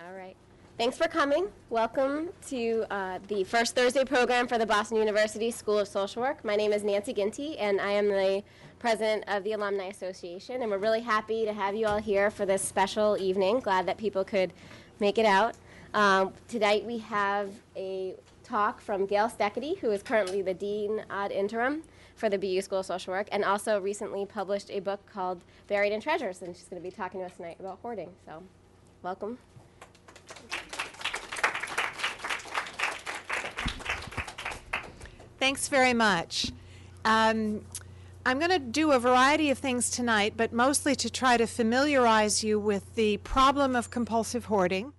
All right. Thanks for coming. Welcome to the first Thursday program for the Boston University School of Social Work. My name is Nancy Ginty, and I am the president of the Alumni Association. And we're really happy to have you all here for this special evening. Glad that people could make it out. Tonight we have a talk from Gail Steketee, who is currently the dean ad interim for the BU School of Social Work, and also recently published a book called Buried in Treasures. And she's going to be talking to us tonight about hoarding. So, welcome. Thanks very much. I'm going to do a variety of things tonight, but mostly to try to familiarize you with the problem of compulsive hoarding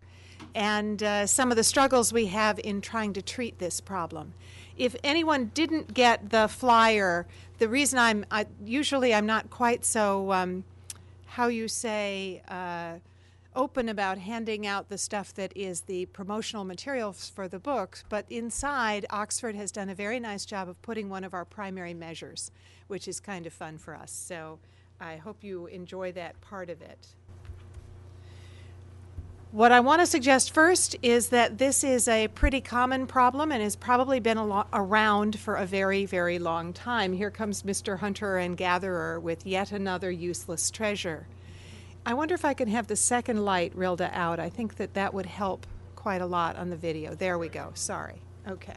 and some of the struggles we have in trying to treat this problem. If anyone didn't get the flyer, the reason I'm not quite so, open about handing out the stuff that is the promotional materials for the books, but inside, Oxford has done a very nice job of putting one of our primary measures, which is kind of fun for us. So I hope you enjoy that part of it. What I want to suggest first is that this is a pretty common problem and has probably been around for a very, very long time. Here comes Mr. Hunter and Gatherer with yet another useless treasure. I wonder if I can have the second light Rilda out. I think that would help quite a lot on the video. There we go. Sorry. Okay.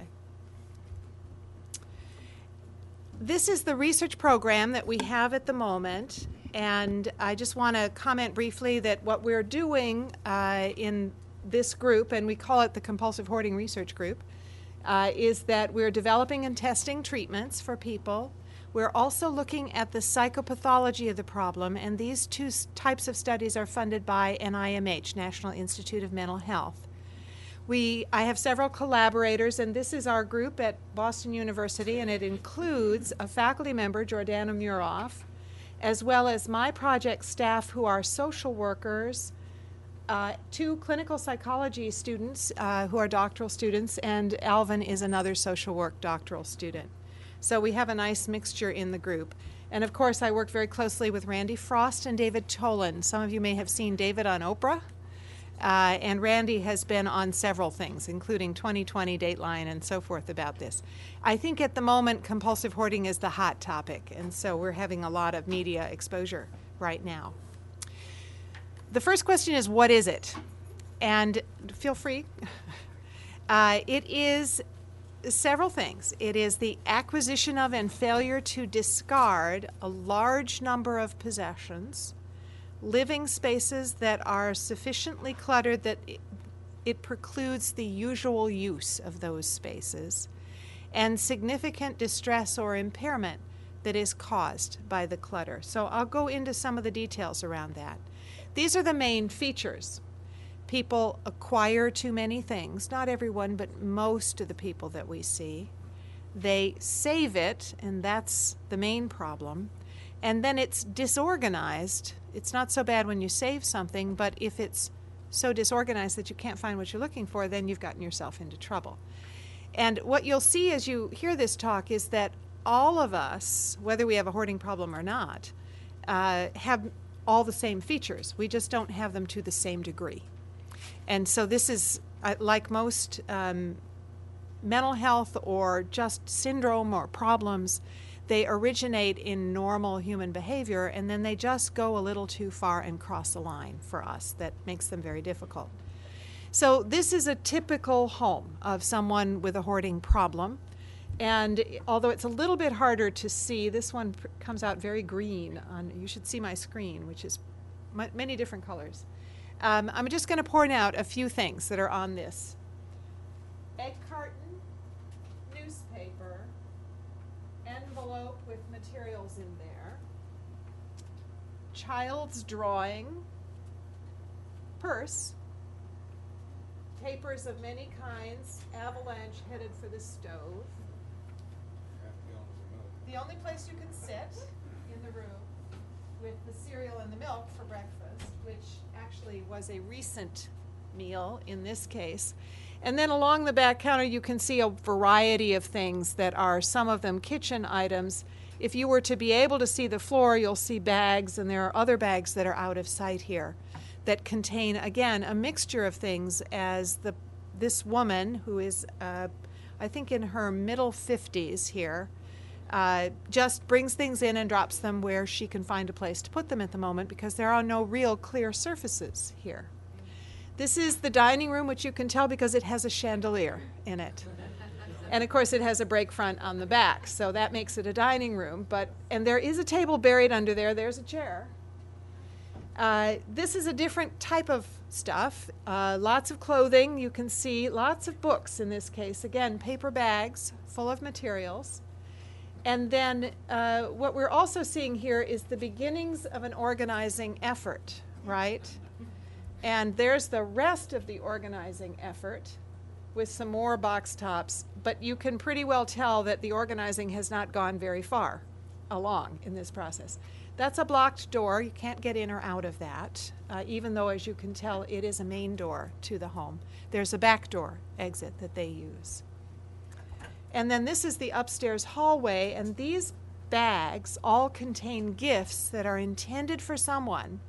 This is the research program that we have at the moment, and I just want to comment briefly that what we're doing in this group, and we call it the Compulsive Hoarding Research Group, is that we're developing and testing treatments for people. We're also looking at the psychopathology of the problem, and these two types of studies are funded by NIMH, National Institute of Mental Health. I have several collaborators, and this is our group at Boston University, and it includes a faculty member, Jordana Muroff, as well as my project staff who are social workers, two clinical psychology students who are doctoral students, and Alvin is another social work doctoral student. So we have a nice mixture in the group. And of course, I work very closely with Randy Frost and David Tolan. Some of you may have seen David on Oprah. And Randy has been on several things, including 2020, Dateline, and so forth about this. I think at the moment, compulsive hoarding is the hot topic. And so we're having a lot of media exposure right now. The first question is, what is it? And feel free. It is several things. It is the acquisition of and failure to discard a large number of possessions, living spaces that are sufficiently cluttered that it precludes the usual use of those spaces, and significant distress or impairment that is caused by the clutter. So I'll go into some of the details around that. These are the main features. People acquire too many things, not everyone, but most of the people that we see. They save it, and that's the main problem. And then it's disorganized. It's not so bad when you save something, but if it's so disorganized that you can't find what you're looking for, then you've gotten yourself into trouble. And what you'll see as you hear this talk is that all of us, whether we have a hoarding problem or not, have all the same features. We just don't have them to the same degree. And so this is, like most mental health or just syndrome or problems, they originate in normal human behavior, and then they just go a little too far and cross a line for us that makes them very difficult. So this is a typical home of someone with a hoarding problem. And although it's a little bit harder to see, this one comes out very green. You should see my screen, which is many different colors. I'm just going to point out a few things that are on this. Egg carton, newspaper, envelope with materials in there, child's drawing, purse, papers of many kinds, avalanche headed for the stove. The only place you can sit in the room with the cereal and the milk for breakfast, which actually was a recent meal in this case. And then along the back counter you can see a variety of things that are some of them kitchen items. If you were to be able to see the floor, you'll see bags, and there are other bags that are out of sight here. that contain, again, a mixture of things, as this woman, who is, I think, in her middle 50s here, just brings things in and drops them where she can find a place to put them at the moment, because there are no real clear surfaces here. This is the dining room, which you can tell because it has a chandelier in it. And of course it has a break front on the back, so that makes it a dining room. And there is a table buried under there. There's a chair. This is a different type of stuff. Lots of clothing, you can see. Lots of books in this case. Again, paper bags full of materials. And then what we're also seeing here is the beginnings of an organizing effort, right? And there's the rest of the organizing effort with some more box tops, but you can pretty well tell that the organizing has not gone very far along in this process. That's a blocked door. You can't get in or out of that, even though, as you can tell, it is a main door to the home. There's a back door exit that they use. And then this is the upstairs hallway, and these bags all contain gifts that are intended for someone,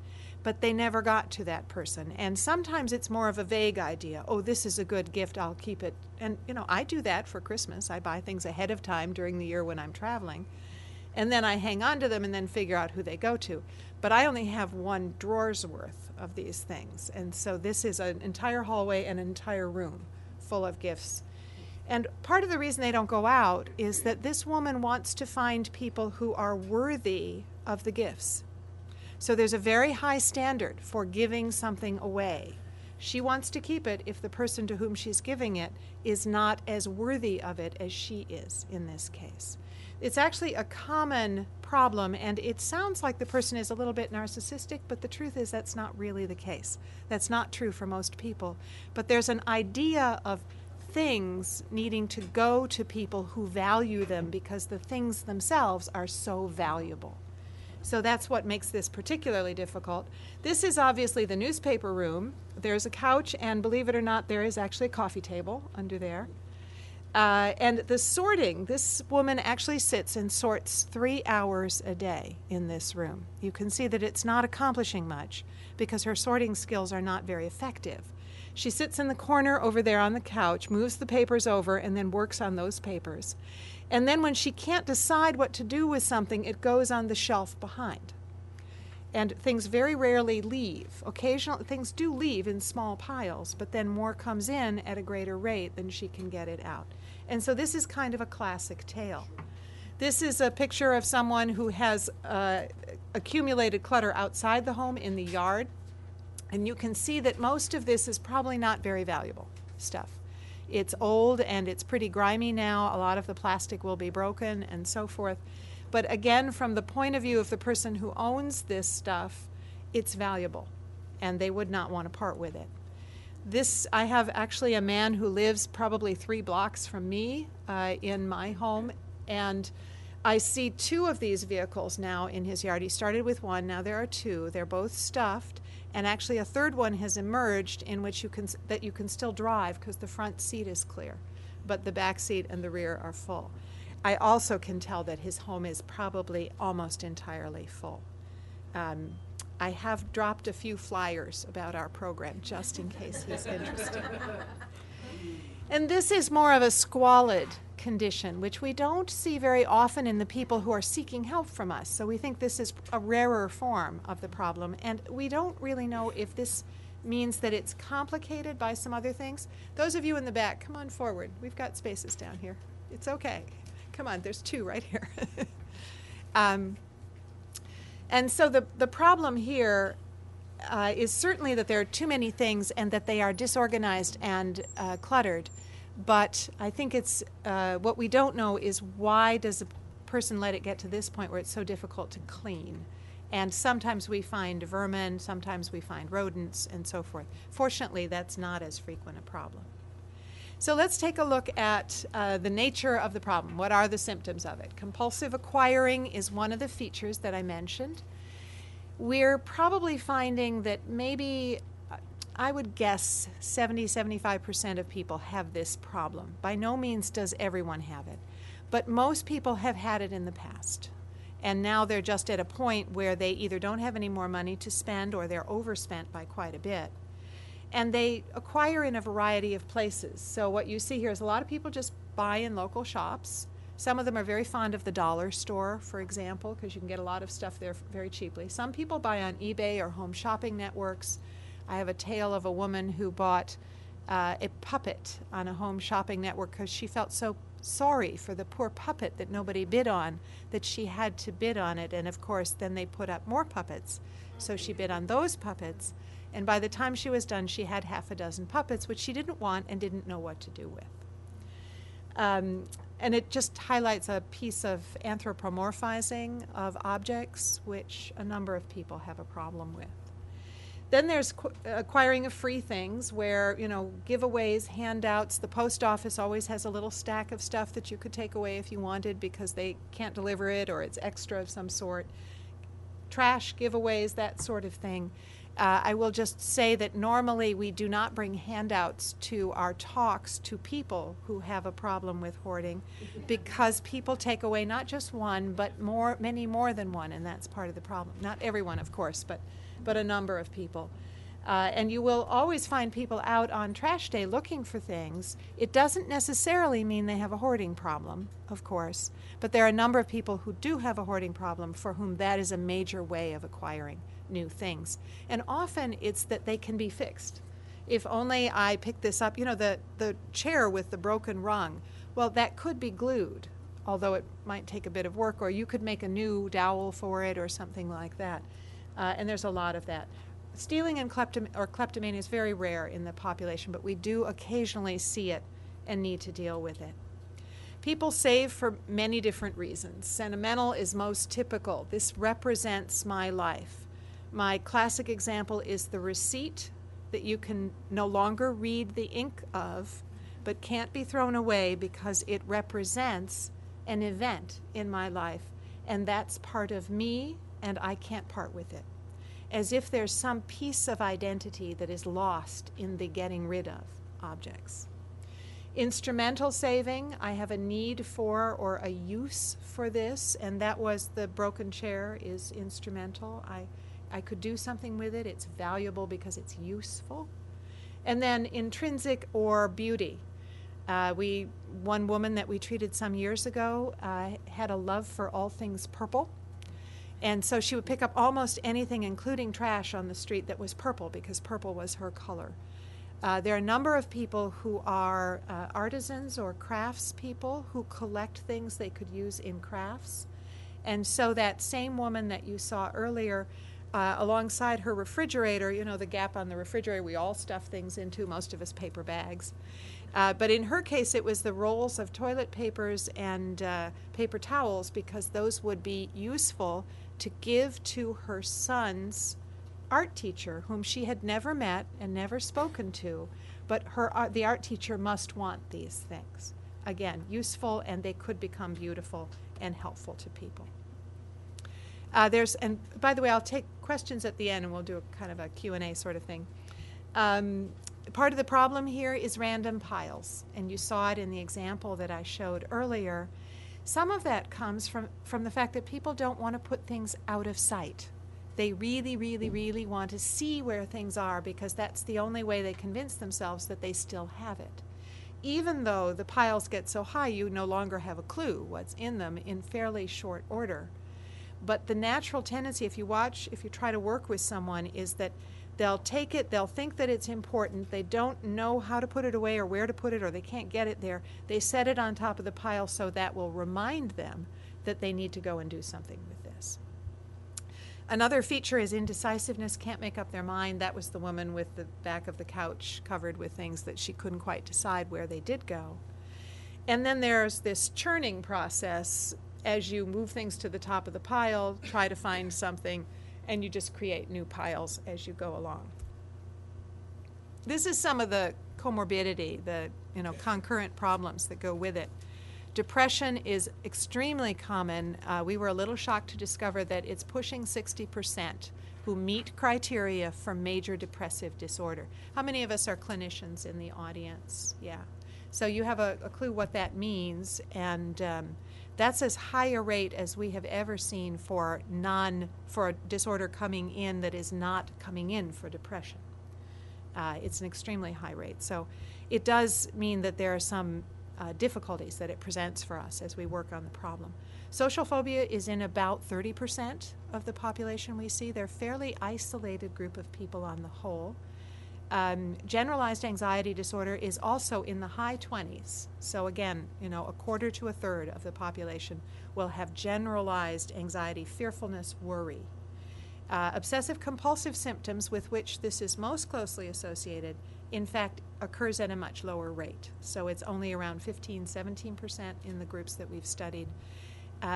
but they never got to that person. And sometimes it's more of a vague idea. Oh, this is a good gift, I'll keep it. And, I do that for Christmas. I buy things ahead of time during the year when I'm traveling. And then I hang on to them and then figure out who they go to. But I only have one drawer's worth of these things. And so this is an entire hallway and an entire room full of gifts. And part of the reason they don't go out is that this woman wants to find people who are worthy of the gifts. So there's a very high standard for giving something away. She wants to keep it if the person to whom she's giving it is not as worthy of it as she is in this case. It's actually a common problem, and it sounds like the person is a little bit narcissistic, but the truth is that's not really the case. That's not true for most people. But there's an idea of things needing to go to people who value them because the things themselves are so valuable. So that's what makes this particularly difficult. This is obviously the newspaper room. There's a couch, and believe it or not, there is actually a coffee table under there. And the sorting, this woman actually sits and sorts 3 hours a day in this room. You can see that it's not accomplishing much because her sorting skills are not very effective. She sits in the corner over there on the couch, moves the papers over, and then works on those papers. And then when she can't decide what to do with something, it goes on the shelf behind. And things very rarely leave. Occasionally, things do leave in small piles, but then more comes in at a greater rate than she can get it out. And so this is kind of a classic tale. This is a picture of someone who has accumulated clutter outside the home in the yard. And you can see that most of this is probably not very valuable stuff. It's old and it's pretty grimy now. A lot of the plastic will be broken and so forth. But again, from the point of view of the person who owns this stuff, it's valuable, and they would not want to part with it. I have actually a man who lives probably 3 blocks from me in my home, and I see 2 of these vehicles now in his yard. He started with 1, now there are 2. They're both stuffed, and actually a 3rd one has emerged in which you can still drive because the front seat is clear, but the back seat and the rear are full. I also can tell that his home is probably almost entirely full. I have dropped a few flyers about our program just in case he's interested. And this is more of a squalid condition, which we don't see very often in the people who are seeking help from us. So we think this is a rarer form of the problem, and we don't really know if this means that it's complicated by some other things. Those of you in the back, come on forward. We've got spaces down here. It's okay. Come on, there's 2 right here. And so the problem here is certainly that there are too many things and that they are disorganized and cluttered. But I think it's what we don't know is why does a person let it get to this point where it's so difficult to clean? And sometimes we find vermin, sometimes we find rodents, and so forth. Fortunately, that's not as frequent a problem. So let's take a look at the nature of the problem. What are the symptoms of it? Compulsive acquiring is one of the features that I mentioned. We're probably finding that maybe, I would guess, 70–75% of people have this problem. By no means does everyone have it, but most people have had it in the past. And now they're just at a point where they either don't have any more money to spend or they're overspent by quite a bit. And they acquire in a variety of places. So what you see here is a lot of people just buy in local shops. Some of them are very fond of the dollar store, for example, because you can get a lot of stuff there very cheaply. Some people buy on eBay or home shopping networks. I have a tale of a woman who bought a puppet on a home shopping network because she felt so sorry for the poor puppet that nobody bid on, that she had to bid on it. And of course, then they put up more puppets. So she bid on those puppets. And by the time she was done, she had half a dozen puppets, which she didn't want and didn't know what to do with. And it just highlights a piece of anthropomorphizing of objects, which a number of people have a problem with. Then there's acquiring of free things where, giveaways, handouts. The post office always has a little stack of stuff that you could take away if you wanted because they can't deliver it or it's extra of some sort. Trash giveaways, that sort of thing. I will just say that normally we do not bring handouts to our talks to people who have a problem with hoarding because people take away not just one, but many more than one, and that's part of the problem. Not everyone, of course, but a number of people. And you will always find people out on trash day looking for things. It doesn't necessarily mean they have a hoarding problem, of course, but there are a number of people who do have a hoarding problem for whom that is a major way of acquiring new things. And often it's that they can be fixed. If only I pick this up, the chair with the broken rung, well, that could be glued, although it might take a bit of work, or you could make a new dowel for it or something like that. And there's a lot of that. Stealing and kleptomania is very rare in the population, but we do occasionally see it and need to deal with it. People save for many different reasons. Sentimental is most typical. This represents my life. My classic example is the receipt that you can no longer read the ink of, but can't be thrown away because it represents an event in my life, and that's part of me, and I can't part with it. As if there's some piece of identity that is lost in the getting rid of objects. Instrumental saving, I have a need for or a use for this, and that was the broken chair is instrumental. I could do something with it. It's valuable because it's useful. And then intrinsic or beauty. One woman that we treated some years ago had a love for all things purple. And so she would pick up almost anything, including trash, on the street that was purple because purple was her color. There are a number of people who are artisans or crafts people who collect things they could use in crafts. And so that same woman that you saw earlier, alongside her refrigerator, the gap on the refrigerator we all stuff things into, most of us paper bags. But in her case, it was the rolls of toilet papers and paper towels because those would be useful to give to her son's art teacher, whom she had never met and never spoken to, but the art teacher must want these things. Again, useful, and they could become beautiful and helpful to people. And by the way, I'll take questions at the end, and we'll do a kind of a Q&A sort of thing. Part of the problem here is random piles, and you saw it in the example that I showed earlier. Some of that comes from the fact that people don't want to put things out of sight. They really, really, really want to see where things are because that's the only way they convince themselves that they still have it. Even though the piles get so high, you no longer have a clue what's in them in fairly short order. But the natural tendency, if you try to work with someone, is that they'll take it, they'll think that it's important, they don't know how to put it away or where to put it, or they can't get it there. They set it on top of the pile so that will remind them that they need to go and do something with this. Another feature is indecisiveness, can't make up their mind. That was the woman with the back of the couch covered with things that she couldn't quite decide where they did go. And then there's this churning process. As you move things to the top of the pile, try to find something, and you just create new piles as you go along. This is some of the comorbidity, the concurrent problems that go with it. Depression is extremely common. We were a little shocked to discover that it's pushing 60% who meet criteria for major depressive disorder. How many of us are clinicians in the audience? Yeah. So you have a clue what that means, and That's as high a rate as we have ever seen for a disorder coming in that is not coming in for depression. It's an extremely high rate. So it does mean that there are some difficulties that it presents for us as we work on the problem. Social phobia is in about 30% of the population we see. They're a fairly isolated group of people on the whole. Generalized anxiety disorder is also in the high 20s. So again, a quarter to a third of the population will have generalized anxiety, fearfulness, worry. Obsessive compulsive symptoms, with which this is most closely associated, in fact occurs at a much lower rate. So it's only around 15-17% in the groups that we've studied.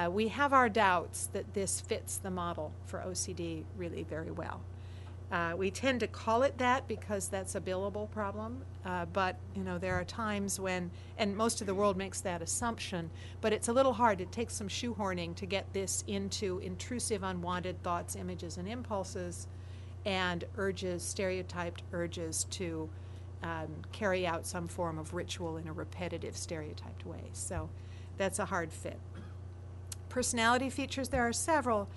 We have our doubts that this fits the model for OCD really very well. We tend to call it that because that's a billable problem, but there are times when, and most of the world makes that assumption, but it's a little hard. It takes some shoehorning to get this into intrusive, unwanted thoughts, images, and impulses, and urges, stereotyped urges to carry out some form of ritual in a repetitive, stereotyped way. So that's a hard fit. Personality features, there are several.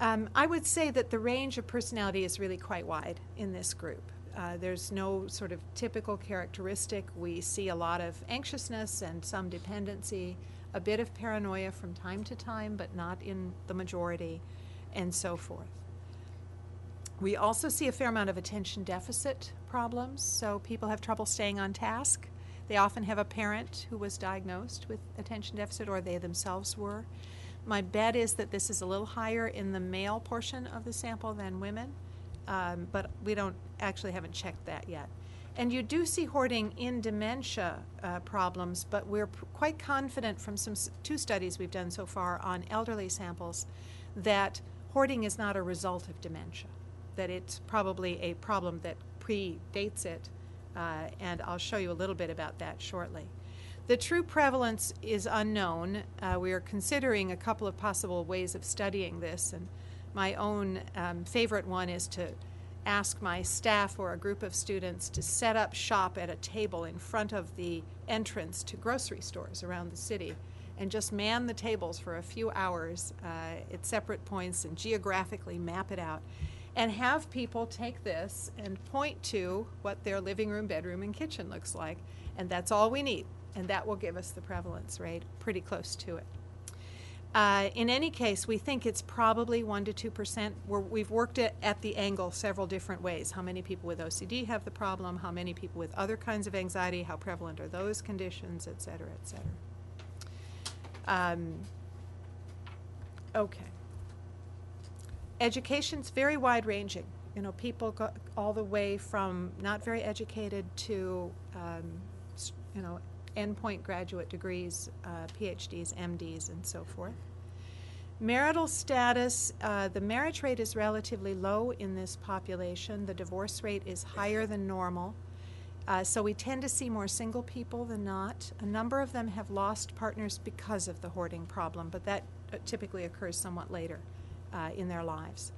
I would say that the range of personality is really quite wide in this group. There's no sort of typical characteristic. We see a lot of anxiousness and some dependency, a bit of paranoia from time to time, but not in the majority, and so forth. We also see a fair amount of attention deficit problems, so people have trouble staying on task. They often have a parent who was diagnosed with attention deficit, or they themselves were. My bet is that this is a little higher in the male portion of the sample than women, but we haven't checked that yet. And you do see hoarding in dementia problems, but we're quite confident from two studies we've done so far on elderly samples that hoarding is not a result of dementia, that it's probably a problem that predates it, and I'll show you a little bit about that shortly. The true prevalence is unknown. We are considering a couple of possible ways of studying this, and my own favorite one is to ask my staff or a group of students to set up shop at a table in front of the entrance to grocery stores around the city and just man the tables for a few hours at separate points and geographically map it out, and have people take this and point to what their living room, bedroom, and kitchen looks like, and that's all we need. And that will give us the prevalence rate, pretty close to it. In any case, we think it's probably 1% to 2%. We've worked at the angle several different ways. How many people with OCD have the problem? How many people with other kinds of anxiety? How prevalent are those conditions, et cetera, et cetera. Okay. Education's very wide-ranging. People go all the way from not very educated to, endpoint graduate degrees, PhDs, MDs, and so forth. Marital status, the marriage rate is relatively low in this population. The divorce rate is higher than normal. So we tend to see more single people than not. A number of them have lost partners because of the hoarding problem, but that typically occurs somewhat later in their lives.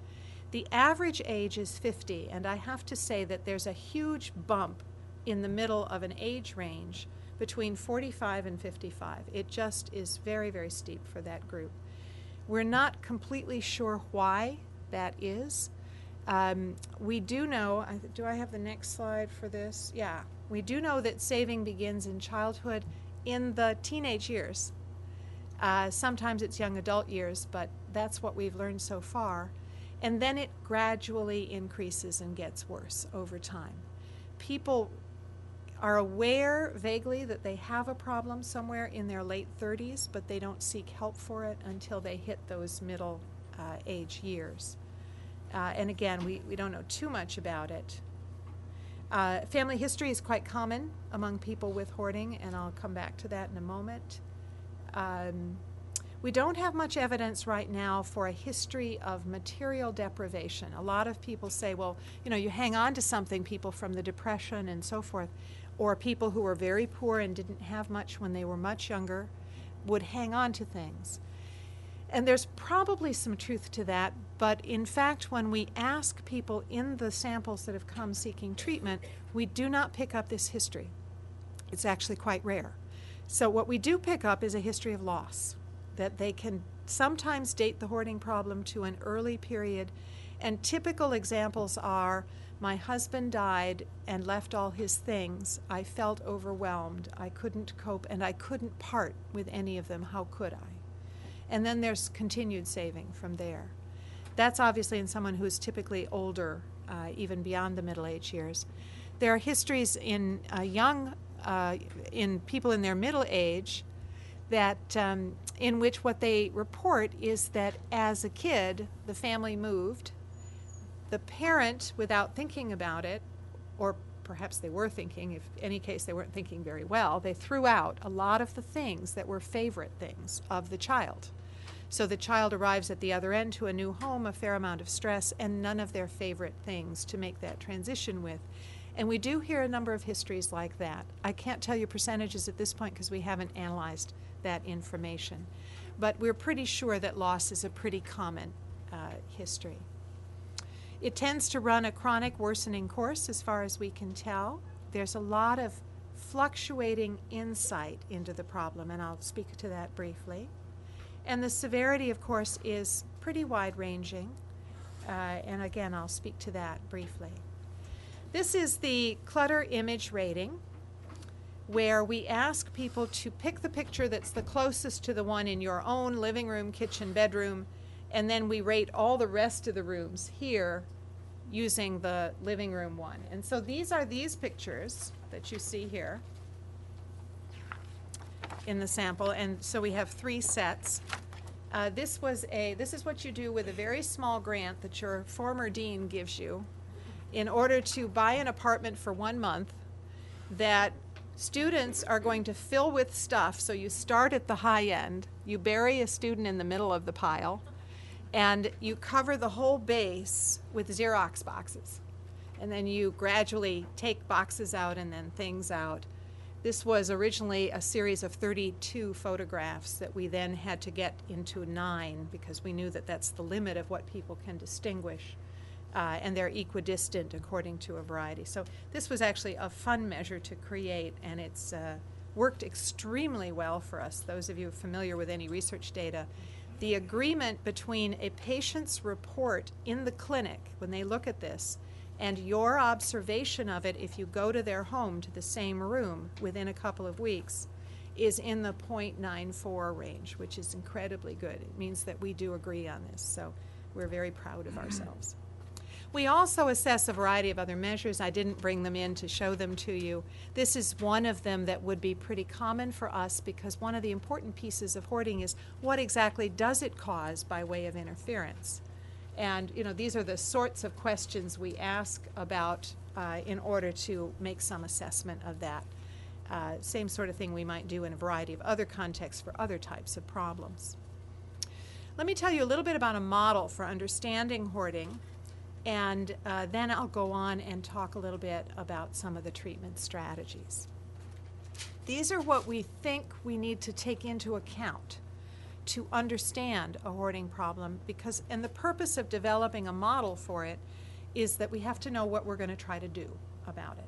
The average age is 50, and I have to say that there's a huge bump in the middle of an age range between 45 and 55. It just is very, very steep for that group. We're not completely sure why that is. We do know, do I have the next slide for this? Yeah. We do know that saving begins in childhood in the teenage years. Sometimes it's young adult years, but that's what we've learned so far. And then it gradually increases and gets worse over time. People are aware vaguely that they have a problem somewhere in their late 30s, but they don't seek help for it until they hit those middle age years. And again, we don't know too much about it. Family history is quite common among people with hoarding, and I'll come back to that in a moment. We don't have much evidence right now for a history of material deprivation. A lot of people say, well, you hang on to something, people from the Depression and so forth, or people who were very poor and didn't have much when they were much younger would hang on to things. And there's probably some truth to that, but in fact, when we ask people in the samples that have come seeking treatment, we do not pick up this history. It's actually quite rare. So what we do pick up is a history of loss. that they can sometimes date the hoarding problem to an early period. And typical examples are, my husband died and left all his things. I felt overwhelmed. I couldn't cope, and I couldn't part with any of them. How could I? And then there's continued saving from there. That's obviously in someone who's typically older, even beyond the middle age years. There are histories in in people in their middle age that in which what they report is that as a kid, the family moved. The parent, without thinking about it, or perhaps they were thinking, if in any case they weren't thinking very well, they threw out a lot of the things that were favorite things of the child. So the child arrives at the other end to a new home, a fair amount of stress, and none of their favorite things to make that transition with. And we do hear a number of histories like that. I can't tell you percentages at this point because we haven't analyzed that information. But we're pretty sure that loss is a pretty common history. It tends to run a chronic worsening course as far as we can tell. There's a lot of fluctuating insight into the problem, and I'll speak to that briefly. And the severity, of course, is pretty wide-ranging, and again, I'll speak to that briefly. This is the clutter image rating, where we ask people to pick the picture that's the closest to the one in your own living room, kitchen, bedroom, and then we rate all the rest of the rooms here using the living room one. And so these are these pictures that you see here in the sample, and so we have 3 sets. This is what you do with a very small grant that your former dean gives you in order to buy an apartment for 1 month that students are going to fill with stuff. So you start at the high end, you bury a student in the middle of the pile, and you cover the whole base with Xerox boxes. And then you gradually take boxes out and then things out. This was originally a series of 32 photographs that we then had to get into 9 because we knew that that's the limit of what people can distinguish. And they're equidistant according to a variety. So this was actually a fun measure to create, and it's worked extremely well for us. Those of you familiar with any research data, the agreement between a patient's report in the clinic when they look at this and your observation of it if you go to their home to the same room within a couple of weeks is in the 0.94 range, which is incredibly good. It means that we do agree on this, so we're very proud of ourselves. We also assess a variety of other measures. I didn't bring them in to show them to you. This is one of them that would be pretty common for us because one of the important pieces of hoarding is what exactly does it cause by way of interference? And these are the sorts of questions we ask about in order to make some assessment of that. Same sort of thing we might do in a variety of other contexts for other types of problems. Let me tell you a little bit about a model for understanding hoarding. And then I'll go on and talk a little bit about some of the treatment strategies. These are what we think we need to take into account to understand a hoarding problem and the purpose of developing a model for it is that we have to know what we're going to try to do about it.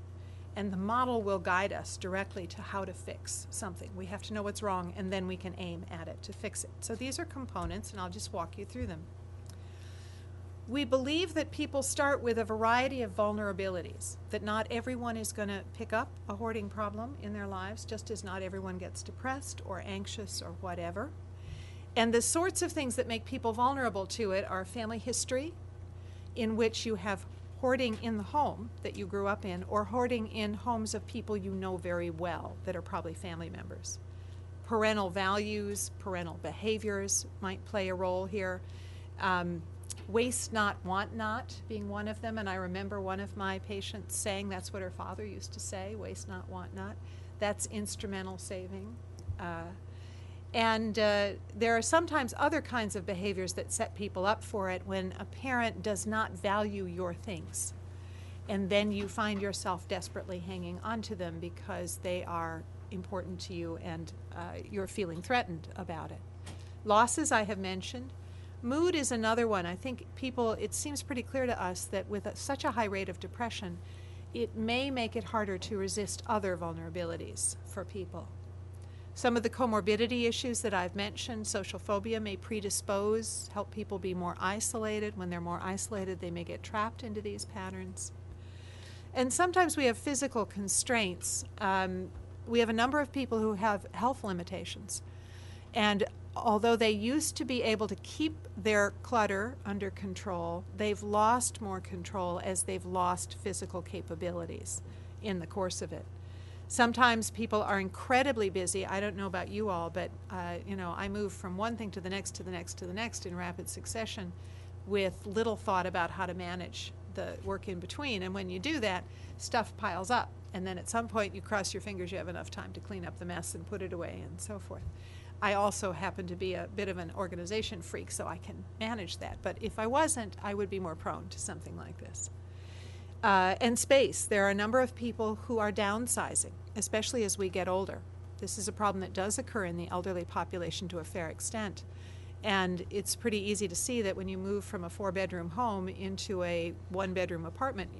And the model will guide us directly to how to fix something. We have to know what's wrong, and then we can aim at it to fix it. So these are components, and I'll just walk you through them. We believe that people start with a variety of vulnerabilities, that not everyone is going to pick up a hoarding problem in their lives, just as not everyone gets depressed or anxious or whatever. And the sorts of things that make people vulnerable to it are family history, in which you have hoarding in the home that you grew up in, or hoarding in homes of people you know very well that are probably family members. Parental values, parental behaviors might play a role here. Waste not, want not being one of them, and I remember one of my patients saying that's what her father used to say, waste not, want not. That's instrumental saving. And there are sometimes other kinds of behaviors that set people up for it when a parent does not value your things. And then you find yourself desperately hanging onto them because they are important to you and you're feeling threatened about it. Losses I have mentioned. Mood is another one. I think it seems pretty clear to us that with such a high rate of depression, it may make it harder to resist other vulnerabilities for people. Some of the comorbidity issues that I've mentioned, social phobia may predispose, help people be more isolated. When they're more isolated, they may get trapped into these patterns. And sometimes we have physical constraints. We have a number of people who have health limitations. And although they used to be able to keep their clutter under control, they've lost more control as they've lost physical capabilities in the course of it. Sometimes people are incredibly busy. I don't know about you all, but I move from one thing to the next, to the next, to the next in rapid succession with little thought about how to manage the work in between. And when you do that, stuff piles up. And then at some point you cross your fingers you have enough time to clean up the mess and put it away and so forth. I also happen to be a bit of an organization freak, so I can manage that. But if I wasn't, I would be more prone to something like this. And space. There are a number of people who are downsizing, especially as we get older. This is a problem that does occur in the elderly population to a fair extent. And it's pretty easy to see that when you move from a 4-bedroom home into a 1-bedroom apartment,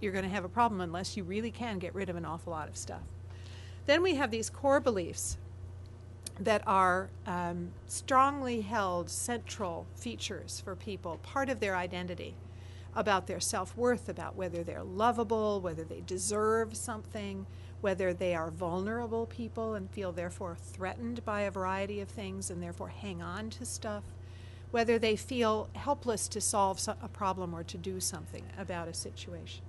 you're going to have a problem unless you really can get rid of an awful lot of stuff. Then we have these core beliefs that are strongly held central features for people, part of their identity, about their self-worth, about whether they're lovable, whether they deserve something, whether they are vulnerable people and feel therefore threatened by a variety of things and therefore hang on to stuff, whether they feel helpless to solve a problem or to do something about a situation.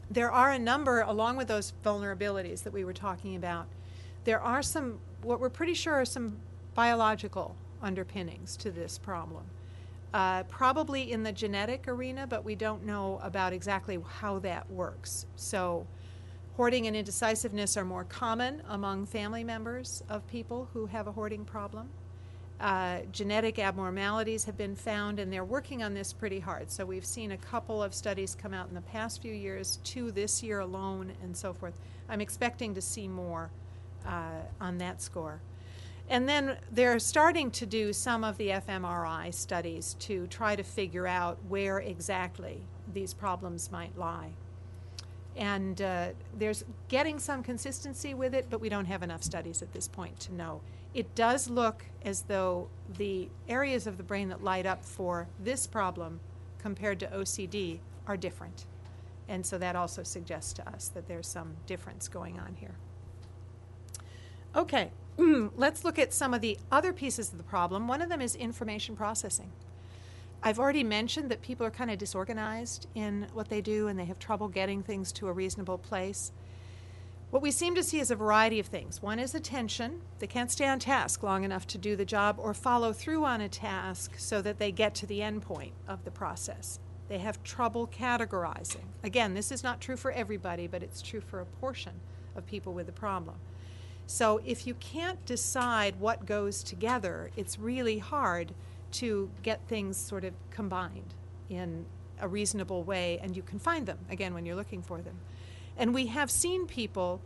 There are a number, along with those vulnerabilities that we were talking about, there are some, what we're pretty sure are some biological underpinnings to this problem. Probably in the genetic arena, but we don't know about exactly how that works. So hoarding and indecisiveness are more common among family members of people who have a hoarding problem. Genetic abnormalities have been found, and they're working on this pretty hard. So we've seen a couple of studies come out in the past few years, 2 this year alone, and so forth. I'm expecting to see more on that score. And then they're starting to do some of the fMRI studies to try to figure out where exactly these problems might lie. And there's getting some consistency with it, but we don't have enough studies at this point to know. It does look as though the areas of the brain that light up for this problem compared to OCD are different. And so that also suggests to us that there's some difference going on here. Okay, let's look at some of the other pieces of the problem. One of them is information processing. I've already mentioned that people are kind of disorganized in what they do and they have trouble getting things to a reasonable place. What we seem to see is a variety of things. One is attention. They can't stay on task long enough to do the job or follow through on a task so that they get to the end point of the process. They have trouble categorizing. Again, this is not true for everybody, but it's true for a portion of people with the problem. So if you can't decide what goes together, it's really hard to get things sort of combined in a reasonable way, and you can find them, again, when you're looking for them. And we have seen people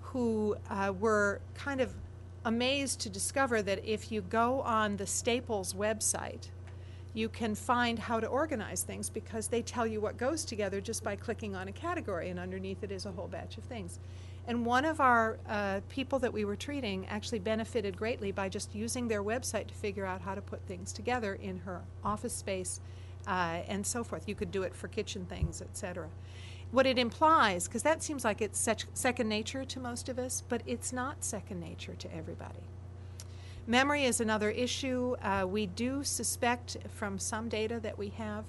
who were kind of amazed to discover that if you go on the Staples website, you can find how to organize things because they tell you what goes together just by clicking on a category, and underneath it is a whole batch of things. And one of our people that we were treating actually benefited greatly by just using their website to figure out how to put things together in her office space and so forth. You could do it for kitchen things, etc. What it implies, because that seems like it's such second nature to most of us, but it's not second nature to everybody. Memory is another issue. We do suspect from some data that we have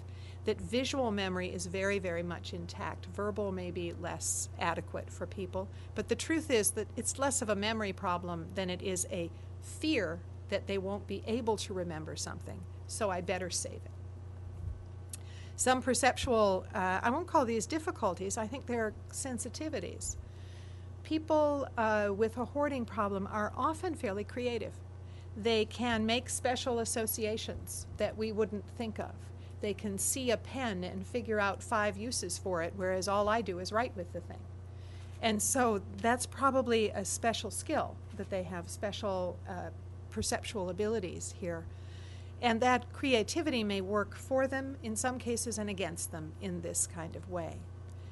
that visual memory is very, very much intact. Verbal may be less adequate for people, but the truth is that it's less of a memory problem than it is a fear that they won't be able to remember something, so I better save it. Some perceptual, I won't call these difficulties, I think they're sensitivities. People with a hoarding problem are often fairly creative. They can make special associations that we wouldn't think of. They can see a pen and figure out 5 uses for it, whereas all I do is write with the thing. And so that's probably a special skill, that they have special perceptual abilities here. And that creativity may work for them in some cases and against them in this kind of way.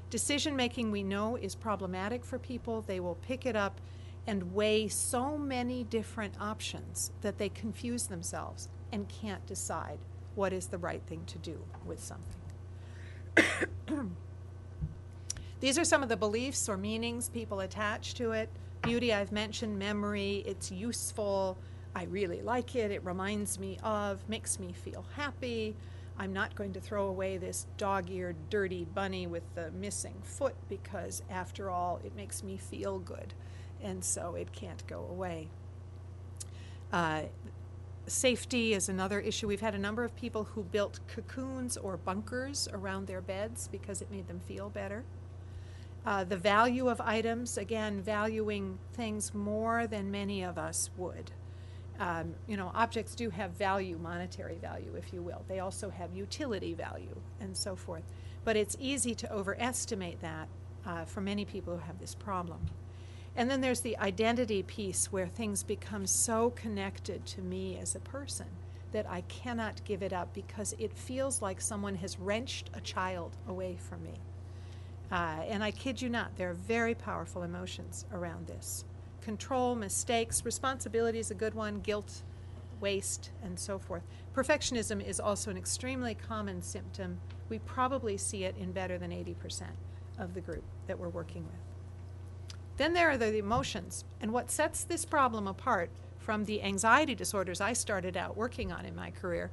Decision making, we know, is problematic for people. They will pick it up and weigh so many different options that they confuse themselves and can't decide what is the right thing to do with something. These are some of the beliefs or meanings people attach to it. Beauty, I've mentioned. Memory, it's useful. I really like it. It reminds me of, makes me feel happy. I'm not going to throw away this dog-eared, dirty bunny with the missing foot because, after all, it makes me feel good, and so it can't go away. Safety is another issue. We've had a number of people who built cocoons or bunkers around their beds because it made them feel better. The value of items, again, valuing things more than many of us would. Objects do have value, monetary value, if you will. They also have utility value and so forth. But it's easy to overestimate that for many people who have this problem. And then there's the identity piece where things become so connected to me as a person that I cannot give it up because it feels like someone has wrenched a child away from me. And I kid you not, there are very powerful emotions around this. Control, mistakes, responsibility is a good one, guilt, waste, and so forth. Perfectionism is also an extremely common symptom. We probably see it in better than 80% of the group that we're working with. Then there are the emotions, and what sets this problem apart from the anxiety disorders I started out working on in my career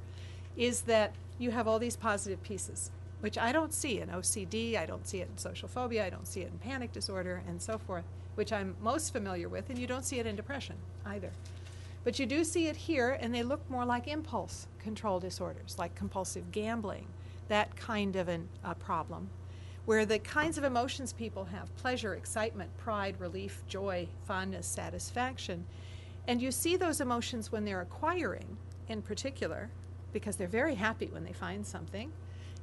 is that you have all these positive pieces, which I don't see in OCD, I don't see it in social phobia, I don't see it in panic disorder, and so forth, which I'm most familiar with, and you don't see it in depression either. But you do see it here, and they look more like impulse control disorders, like compulsive gambling, that kind of a problem, where the kinds of emotions people have, pleasure, excitement, pride, relief, joy, fondness, satisfaction, and you see those emotions when they're acquiring, in particular, because they're very happy when they find something,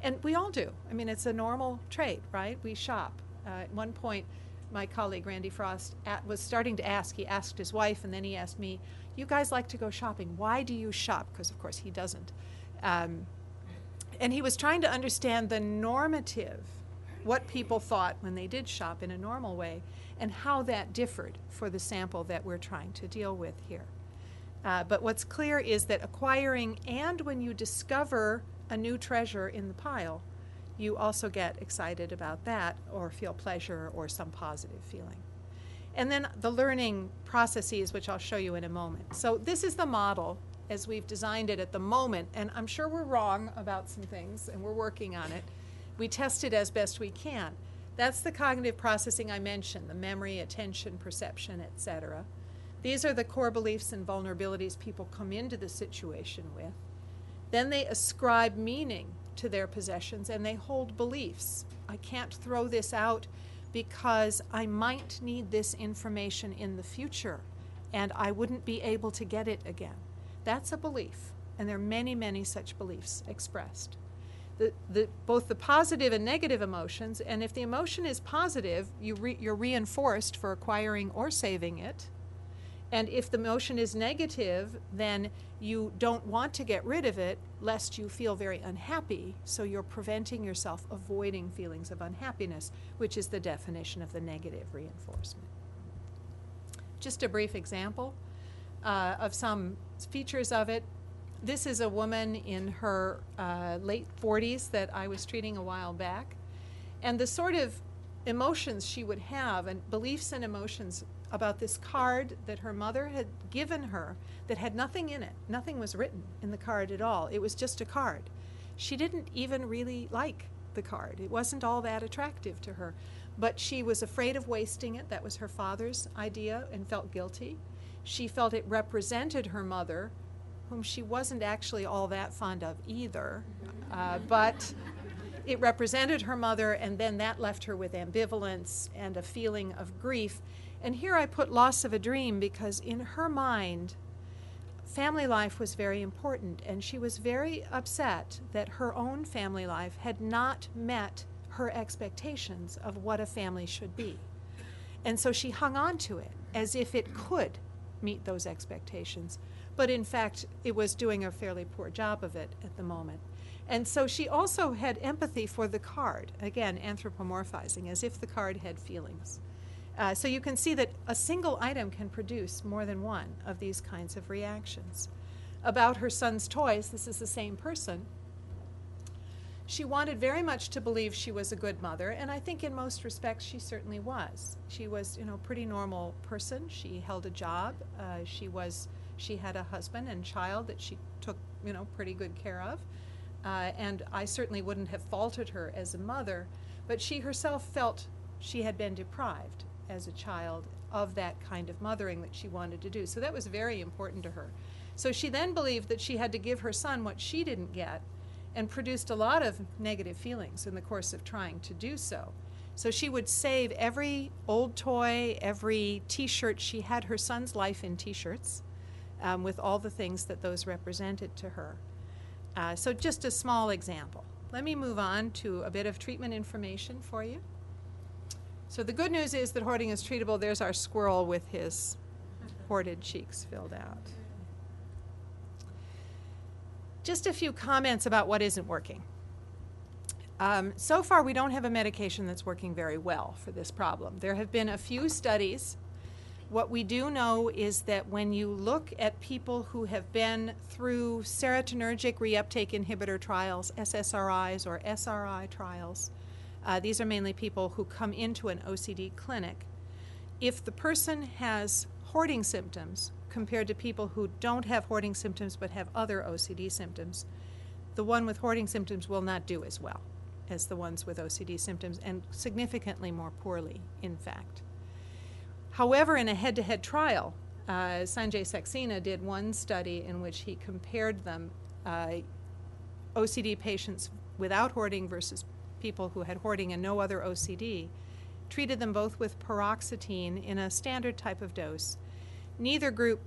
and we all do. I mean, it's a normal trait, right? We shop. At one point, my colleague Randy Frost was starting to ask, he asked his wife, and then he asked me, you guys like to go shopping. Why do you shop? Because, of course, he doesn't. And he was trying to understand the normative, what people thought when they did shop in a normal way, and how that differed for the sample that we're trying to deal with here. But what's clear is that acquiring, and when you discover a new treasure in the pile, you also get excited about that or feel pleasure or some positive feeling. And then the learning processes, which I'll show you in a moment. So this is the model as we've designed it at the moment, and I'm sure we're wrong about some things, and we're working on it. We test it as best we can. That's the cognitive processing I mentioned, the memory, attention, perception, etc. These are the core beliefs and vulnerabilities people come into the situation with. Then they ascribe meaning to their possessions, and they hold beliefs. I can't throw this out because I might need this information in the future, and I wouldn't be able to get it again. That's a belief, and there are many, many such beliefs expressed. Both the positive and negative emotions, and if the emotion is positive, you're reinforced for acquiring or saving it. And if the emotion is negative, then you don't want to get rid of it lest you feel very unhappy, so you're preventing yourself avoiding feelings of unhappiness, which is the definition of the negative reinforcement. Just a brief example of some features of it. This is a woman in her late 40s that I was treating a while back, and the sort of emotions she would have, and beliefs and emotions about this card that her mother had given her that had nothing in it. Nothing was written in the card at all. It was just a card. She didn't even really like the card. It wasn't all that attractive to her, but she was afraid of wasting it. That was her father's idea, and felt guilty. She felt it represented her mother, whom she wasn't actually all that fond of either, but it represented her mother, and then that left her with ambivalence and a feeling of grief. And here I put loss of a dream because in her mind, family life was very important, and she was very upset that her own family life had not met her expectations of what a family should be. And so she hung on to it as if it could meet those expectations, but in fact it was doing a fairly poor job of it at the moment. And so she also had empathy for the card, again anthropomorphizing, as if the card had feelings. So you can see that a single item can produce more than one of these kinds of reactions. About her son's toys, this is the same person. She wanted very much to believe she was a good mother, and I think in most respects she certainly was. She was, a pretty normal person. She held a job. She had a husband and child that she took, pretty good care of. And I certainly wouldn't have faulted her as a mother, but she herself felt she had been deprived as a child of that kind of mothering that she wanted to do. So that was very important to her. So she then believed that she had to give her son what she didn't get, and produced a lot of negative feelings in the course of trying to do so. So she would save every old toy, every t-shirt. She had her son's life in t-shirts with all the things that those represented to her. So just a small example. Let me move on to a bit of treatment information for you. So the good news is that hoarding is treatable. There's our squirrel with his hoarded cheeks filled out. Just a few comments about what isn't working. So far, we don't have a medication that's working very well for this problem. There have been a few studies. What we do know is that when you look at people who have been through serotonergic reuptake inhibitor trials, SSRIs or SRI trials, these are mainly people who come into an OCD clinic. If the person has hoarding symptoms compared to people who don't have hoarding symptoms but have other OCD symptoms, the one with hoarding symptoms will not do as well as the ones with OCD symptoms, and significantly more poorly, in fact. However, in a head-to-head trial, Sanjay Saxena did one study in which he compared them, OCD patients without hoarding versus people who had hoarding and no other OCD, treated them both with paroxetine in a standard type of dose. Neither group,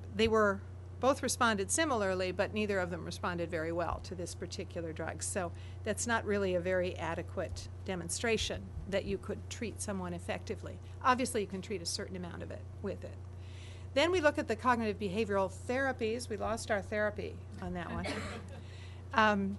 both responded similarly, but neither of them responded very well to this particular drug. So that's not really a very adequate demonstration that you could treat someone effectively. Obviously, you can treat a certain amount of it with it. Then we look at the cognitive behavioral therapies. We lost our therapy on that one.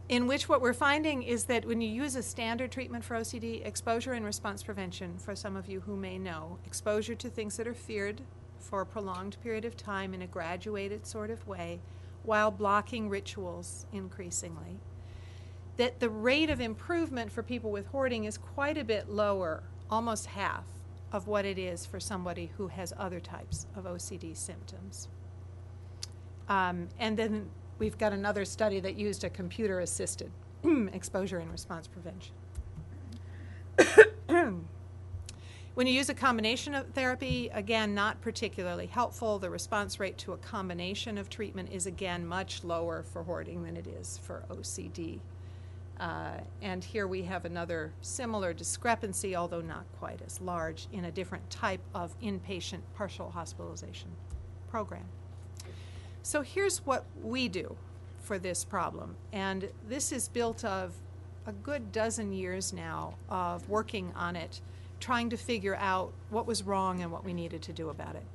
In which what we're finding is that when you use a standard treatment for OCD, exposure and response prevention, for some of you who may know, exposure to things that are feared for a prolonged period of time in a graduated sort of way, while blocking rituals increasingly, that the rate of improvement for people with hoarding is quite a bit lower, almost half of what it is for somebody who has other types of OCD symptoms. And then we've got another study that used a computer-assisted exposure and response prevention. When you use a combination of therapy, again, not particularly helpful. The response rate to a combination of treatment is, again, much lower for hoarding than it is for OCD. And here we have another similar discrepancy, although not quite as large, in a different type of inpatient partial hospitalization program. So here's what we do for this problem, and this is built of a good dozen years now of working on it, trying to figure out what was wrong and what we needed to do about it.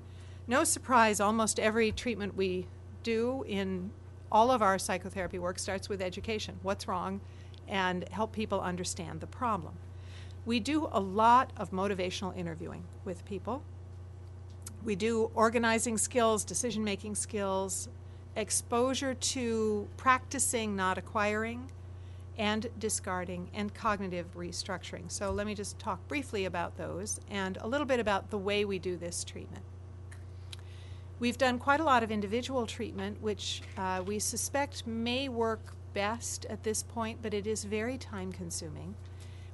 No surprise, almost every treatment we do in all of our psychotherapy work starts with education. What's wrong? And help people understand the problem. We do a lot of motivational interviewing with people. We do organizing skills, decision-making skills, exposure to practicing, not acquiring, and discarding, and cognitive restructuring. So let me just talk briefly about those and a little bit about the way we do this treatment. We've done quite a lot of individual treatment, which we suspect may work best at this point, but it is very time-consuming.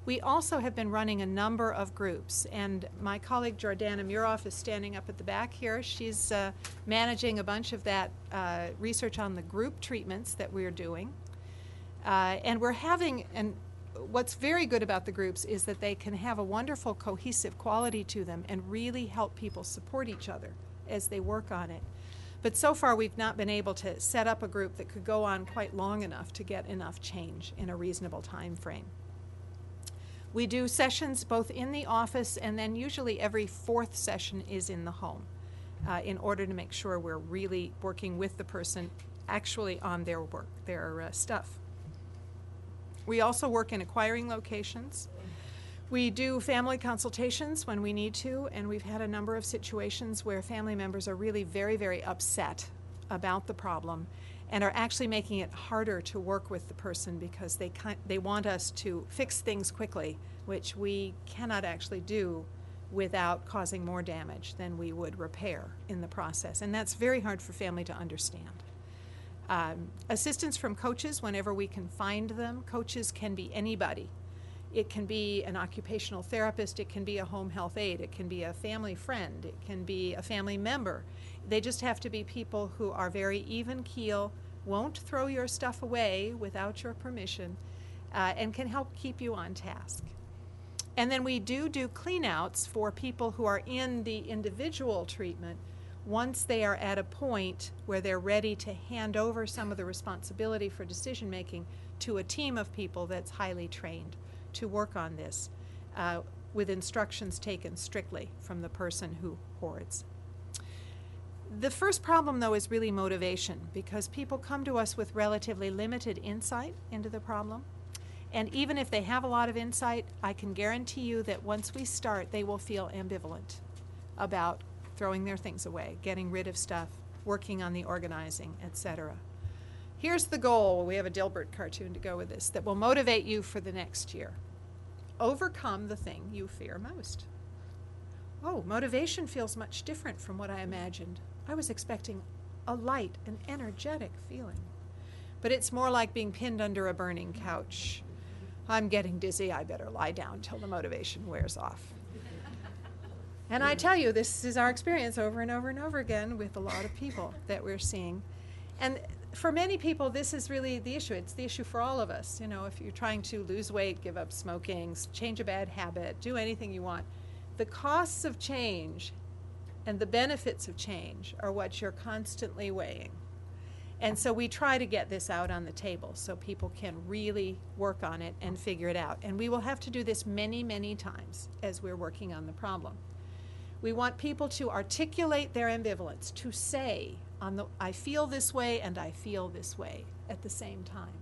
We also have been running a number of groups, and my colleague Jordana Muroff is standing up at the back here. She's managing a bunch of that research on the group treatments that we're doing. And we're having, and what's very good about the groups is that they can have a wonderful cohesive quality to them and really help people support each other as they work on it. But so far we've not been able to set up a group that could go on quite long enough to get enough change in a reasonable time frame. We do sessions both in the office, and then usually every fourth session is in the home in order to make sure we're really working with the person actually on their work, their stuff. We also work in acquiring locations. We do family consultations when we need to, and we've had a number of situations where family members are really very, very upset about the problem and are actually making it harder to work with the person because they want us to fix things quickly, which we cannot actually do without causing more damage than we would repair in the process. And that's very hard for family to understand. Assistance from coaches whenever we can find them. Coaches can be anybody. It can be an occupational therapist, it can be a home health aide, it can be a family friend, it can be a family member. They just have to be people who are very even keel, won't throw your stuff away without your permission, and can help keep you on task. And then we do cleanouts for people who are in the individual treatment once they are at a point where they're ready to hand over some of the responsibility for decision making to a team of people that's highly trained to work on this with instructions taken strictly from the person who hoards. The first problem, though, is really motivation, because people come to us with relatively limited insight into the problem. And even if they have a lot of insight, I can guarantee you that once we start, they will feel ambivalent about throwing their things away, getting rid of stuff, working on the organizing, etc. Here's the goal. We have a Dilbert cartoon to go with this that will motivate you for the next year. Overcome the thing you fear most. Oh, motivation feels much different from what I imagined. I was expecting a light and energetic feeling. But it's more like being pinned under a burning couch. I'm getting dizzy. I better lie down till the motivation wears off. And I tell you, this is our experience over and over and over again with a lot of people that we're seeing. And for many people, this is really the issue. It's the issue for all of us. You know, if you're trying to lose weight, give up smoking, change a bad habit, do anything you want, the costs of change and the benefits of change are what you're constantly weighing. And so we try to get this out on the table so people can really work on it and figure it out. And we will have to do this many, many times as we're working on the problem. We want people to articulate their ambivalence, to say, I feel this way and I feel this way at the same time.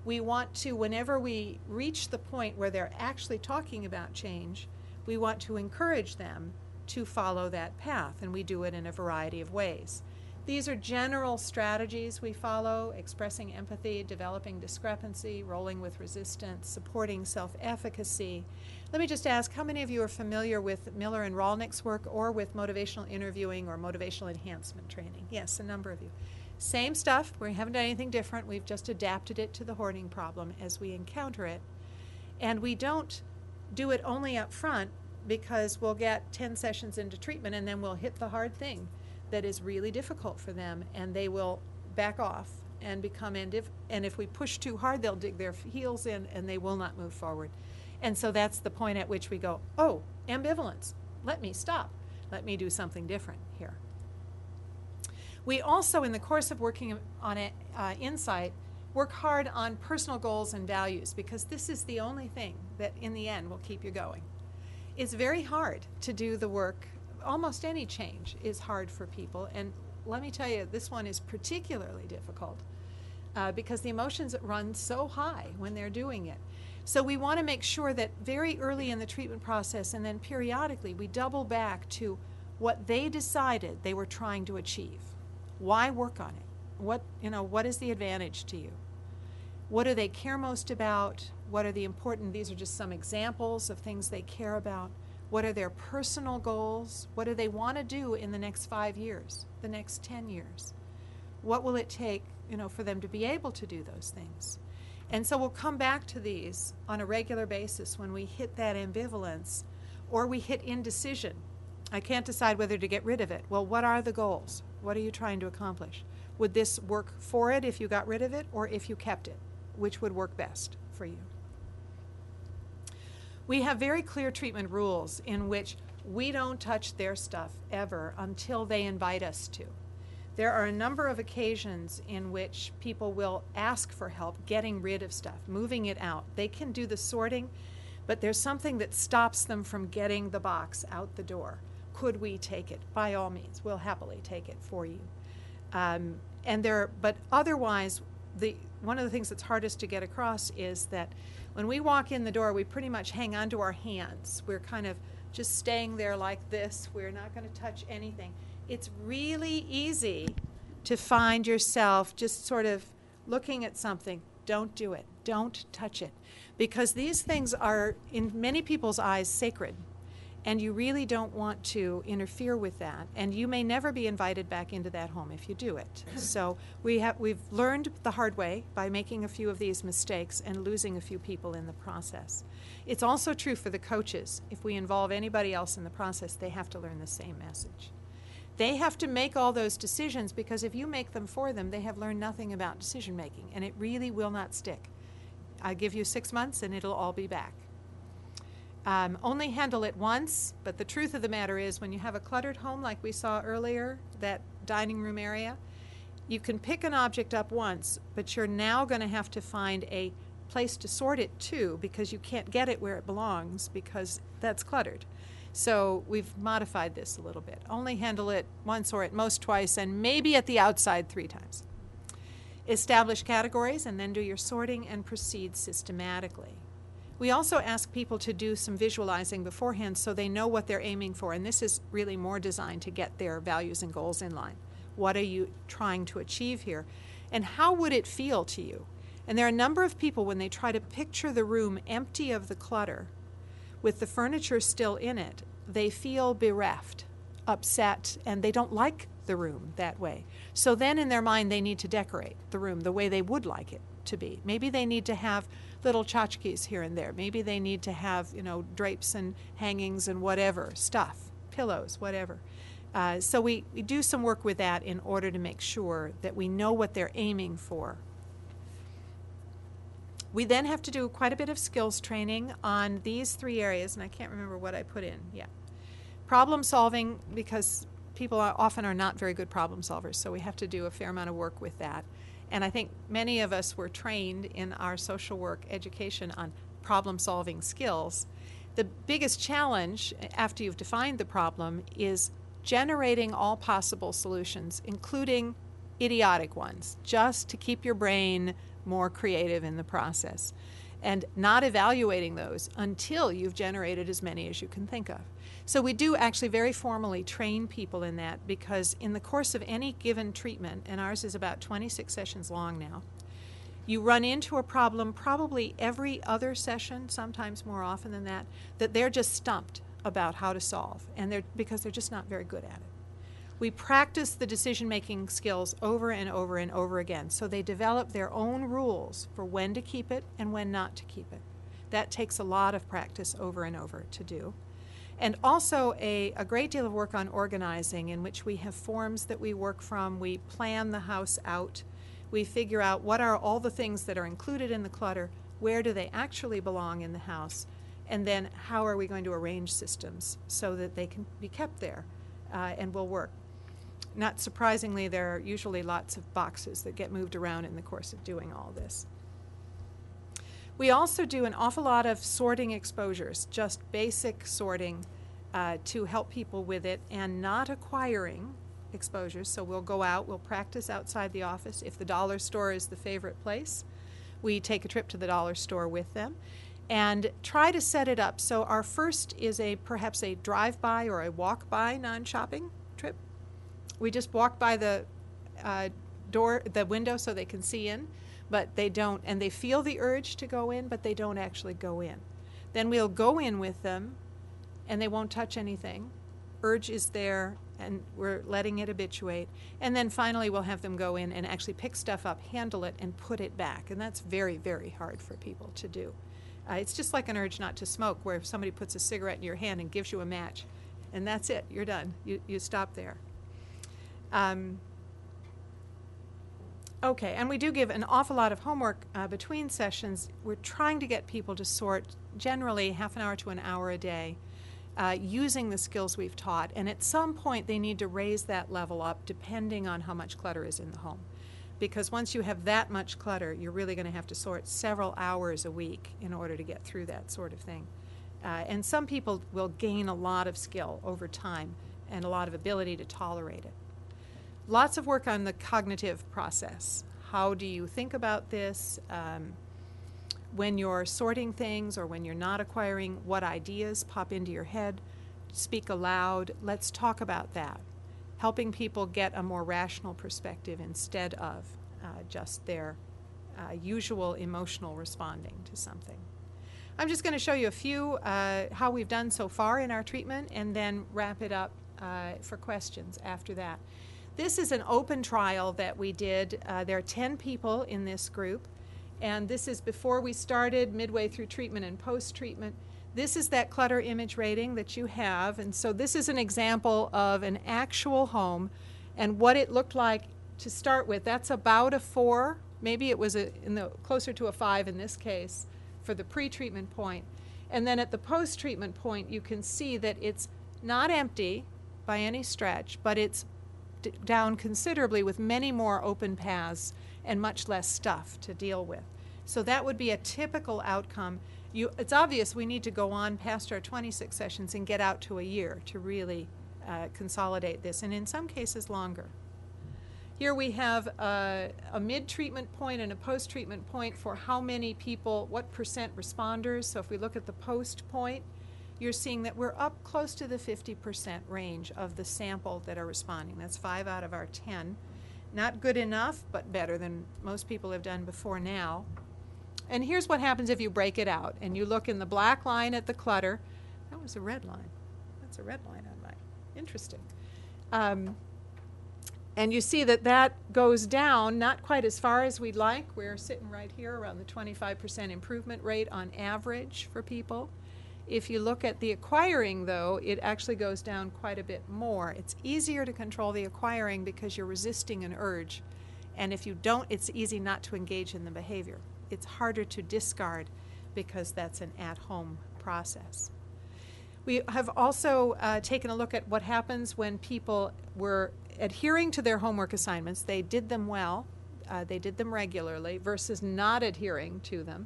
We want to, whenever we reach the point where they're actually talking about change, we want to encourage them to follow that path, and we do it in a variety of ways. These are general strategies we follow: expressing empathy, developing discrepancy, rolling with resistance, supporting self-efficacy. Let me just ask, how many of you are familiar with Miller and Rolnick's work or with motivational interviewing or motivational enhancement training? Yes, a number of you. Same stuff. We haven't done anything different. We've just adapted it to the hoarding problem as we encounter it. And we don't do it only up front because we'll get 10 sessions into treatment and then we'll hit the hard thing that is really difficult for them, and they will back off and become and if we push too hard, they'll dig their heels in and they will not move forward. And so that's the point at which we go, oh, ambivalence, let me stop. Let me do something different here. We also, in the course of working on insight, work hard on personal goals and values, because this is the only thing that in the end will keep you going. It's very hard to do the work. Almost any change is hard for people, and let me tell you, this one is particularly difficult because the emotions run so high when they're doing it. So we want to make sure that very early in the treatment process and then periodically we double back to what they decided they were trying to achieve. Why work on it? What is the advantage to you? What do they care most about? What are the important? These are just some examples of things they care about. What are their personal goals? What do they want to do in the next 5 years, the next 10 years? What will it take, for them to be able to do those things? And so we'll come back to these on a regular basis when we hit that ambivalence or we hit indecision. I can't decide whether to get rid of it. Well, what are the goals? What are you trying to accomplish? Would this work for it if you got rid of it or if you kept it? Which would work best for you? We have very clear treatment rules in which we don't touch their stuff ever until they invite us to. There are a number of occasions in which people will ask for help getting rid of stuff, moving it out. They can do the sorting, but there's something that stops them from getting the box out the door. Could we take it? By all means, we'll happily take it for you. But otherwise, one of the things that's hardest to get across is that when we walk in the door, we pretty much hang onto our hands. We're kind of just staying there like this. We're not going to touch anything. It's really easy to find yourself just sort of looking at something. Don't do it. Don't touch it. Because these things are, in many people's eyes, sacred. And you really don't want to interfere with that. And you may never be invited back into that home if you do it. So we've learned the hard way by making a few of these mistakes and losing a few people in the process. It's also true for the coaches. If we involve anybody else in the process, they have to learn the same message. They have to make all those decisions, because if you make them for them, they have learned nothing about decision making, and it really will not stick. I give you 6 months and it'll all be back. Only handle it once, but the truth of the matter is, when you have a cluttered home like we saw earlier, that dining room area, you can pick an object up once, but you're now going to have to find a place to sort it to, because you can't get it where it belongs because that's cluttered. So we've modified this a little bit. Only handle it once, or at most twice, and maybe at the outside 3 times. Establish categories and then do your sorting and proceed systematically. We also ask people to do some visualizing beforehand so they know what they're aiming for, and this is really more designed to get their values and goals in line. What are you trying to achieve here? And how would it feel to you? And there are a number of people, when they try to picture the room empty of the clutter, with the furniture still in it, they feel bereft, upset, and they don't like the room that way. So then in their mind, they need to decorate the room the way they would like it to be. Maybe they need to have little tchotchkes here and there. Maybe they need to have, drapes and hangings and whatever, stuff, pillows, whatever. So we do some work with that in order to make sure that we know what they're aiming for. We then have to do quite a bit of skills training on these 3 areas, and I can't remember what I put in. Yeah. Problem solving, because people often are not very good problem solvers, so we have to do a fair amount of work with that. And I think many of us were trained in our social work education on problem solving skills. The biggest challenge after you've defined the problem is generating all possible solutions, including idiotic ones, just to keep your brain more creative in the process, and not evaluating those until you've generated as many as you can think of. So we do actually very formally train people in that, because in the course of any given treatment, and ours is about 26 sessions long now, you run into a problem probably every other session, sometimes more often than that, that they're just stumped about how to solve, and because they're just not very good at it. We practice the decision-making skills over and over and over again, so they develop their own rules for when to keep it and when not to keep it. That takes a lot of practice over and over to do. And also a great deal of work on organizing, in which we have forms that we work from. We plan the house out. We figure out what are all the things that are included in the clutter, where do they actually belong in the house, and then how are we going to arrange systems so that they can be kept there and will work. Not surprisingly, there are usually lots of boxes that get moved around in the course of doing all this. We also do an awful lot of sorting exposures, just basic sorting to help people with it, and not acquiring exposures. So we'll go out, we'll practice outside the office. If the dollar store is the favorite place, we take a trip to the dollar store with them and try to set it up. So our first is perhaps a drive-by or a walk-by non-shopping trip. We just walk by the window so they can see in, but they don't, and they feel the urge to go in, but they don't actually go in. Then we'll go in with them, and they won't touch anything. Urge is there, and we're letting it habituate. And then finally we'll have them go in and actually pick stuff up, handle it, and put it back. And that's very, very hard for people to do. It's just like an urge not to smoke, where if somebody puts a cigarette in your hand and gives you a match, and that's it, you're done. You stop there. Okay, and we do give an awful lot of homework between sessions. We're trying to get people to sort generally half an hour to an hour a day using the skills we've taught. And at some point they need to raise that level up depending on how much clutter is in the home. Because once you have that much clutter, you're really going to have to sort several hours a week in order to get through that sort of thing. And some people will gain a lot of skill over time and a lot of ability to tolerate it. Lots of work on the cognitive process, how do you think about this? When you're sorting things or when you're not acquiring, what ideas pop into your head? Speak aloud. Let's talk about that. Helping people get a more rational perspective instead of just their usual emotional responding to something. I'm just going to show you a few how we've done so far in our treatment and then wrap it up for questions after that. This is an open trial that we did. There are 10 people in this group, and this is before we started, midway through treatment and post-treatment. This is that clutter image rating that you have, and so this is an example of an actual home and what it looked like to start with. That's about a 4, maybe it was closer to a 5 in this case for the pre-treatment point. And then at the post-treatment point, you can see that it's not empty by any stretch, but it's down considerably with many more open paths and much less stuff to deal with. So that would be a typical outcome. It's obvious we need to go on past our 26 sessions and get out to a year to really consolidate this, and in some cases longer. Here we have a mid-treatment point and a post-treatment point for how many people, what percent responders. So if we look at the post point, you're seeing that we're up close to the 50% range of the sample that are responding. That's 5 out of our 10. Not good enough, but better than most people have done before now. And here's what happens if you break it out and you look in the black line at the clutter. That was a red line. That's a red line on mine. Interesting. And you see that that goes down, not quite as far as we'd like. We're sitting right here around the 25% improvement rate on average for people. If you look at the acquiring, though, it actually goes down quite a bit more. It's easier to control the acquiring because you're resisting an urge. And if you don't, it's easy not to engage in the behavior. It's harder to discard because that's an at-home process. We have also taken a look at what happens when people were adhering to their homework assignments. They did them well, they did them regularly, versus not adhering to them.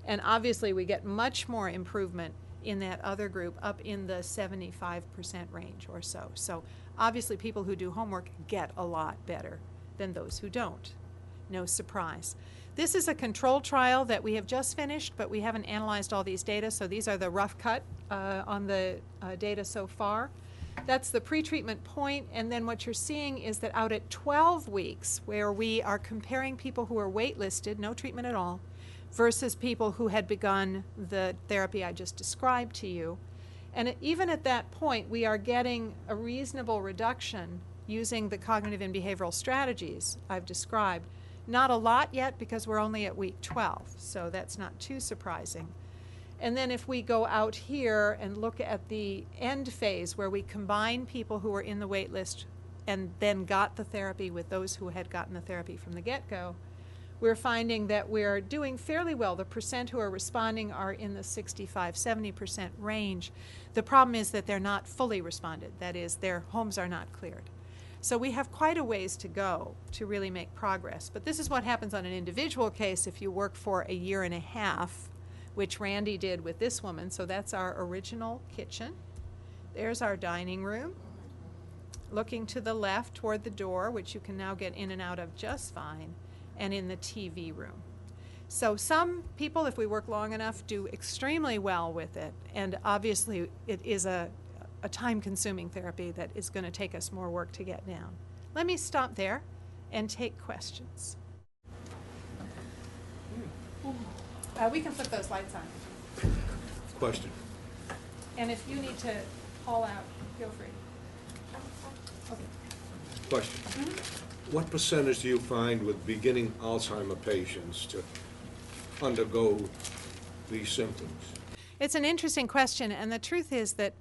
And obviously we get much more improvement in that other group, up in the 75% range or so. So obviously people who do homework get a lot better than those who don't. No surprise. This is a control trial that we have just finished, but we haven't analyzed all these data, so these are the rough cut on the data so far. That's the pre-treatment point, and then what you're seeing is that out at 12 weeks, where we are comparing people who are waitlisted, no treatment at all, versus people who had begun the therapy I just described to you. And even at that point, we are getting a reasonable reduction using the cognitive and behavioral strategies I've described. Not a lot yet because we're only at week 12, so that's not too surprising. And then if we go out here and look at the end phase where we combine people who were in the wait list and then got the therapy with those who had gotten the therapy from the get-go, we're finding that we're doing fairly well. The percent who are responding are in the 65-70% range. The problem is that they're not fully responded. That is, their homes are not cleared. So we have quite a ways to go to really make progress. But this is what happens on an individual case if you work for a year and a half, which Randy did with this woman. So that's our original kitchen. There's our dining room. Looking to the left toward the door, which you can now get in and out of just fine, and in the TV room. So some people, if we work long enough, do extremely well with it. And obviously it is a time-consuming therapy that is going to take us more work to get down. Let me stop there and take questions. We can flip those lights on. Question. And if you need to call out, feel free. Okay. Question. Mm-hmm. What percentage do you find with beginning Alzheimer patients to undergo these symptoms? It's an interesting question, and the truth is that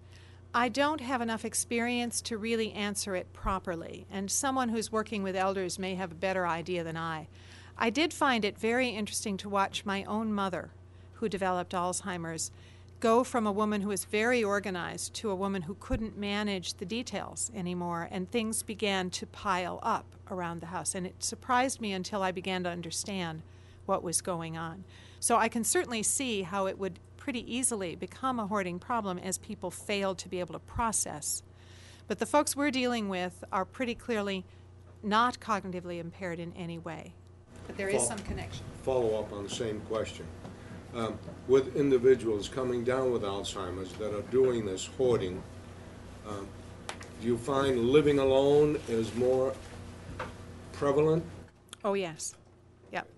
I don't have enough experience to really answer it properly, and someone who's working with elders may have a better idea than I. I did find it very interesting to watch my own mother, who developed Alzheimer's, go from a woman who was very organized to a woman who couldn't manage the details anymore, and things began to pile up around the house. And it surprised me until I began to understand what was going on. So I can certainly see how it would pretty easily become a hoarding problem as people failed to be able to process. But the folks we're dealing with are pretty clearly not cognitively impaired in any way. But there is some connection. Follow up on the same question. With individuals coming down with Alzheimer's that are doing this hoarding, do you find living alone is more prevalent? Oh, yes. Yep,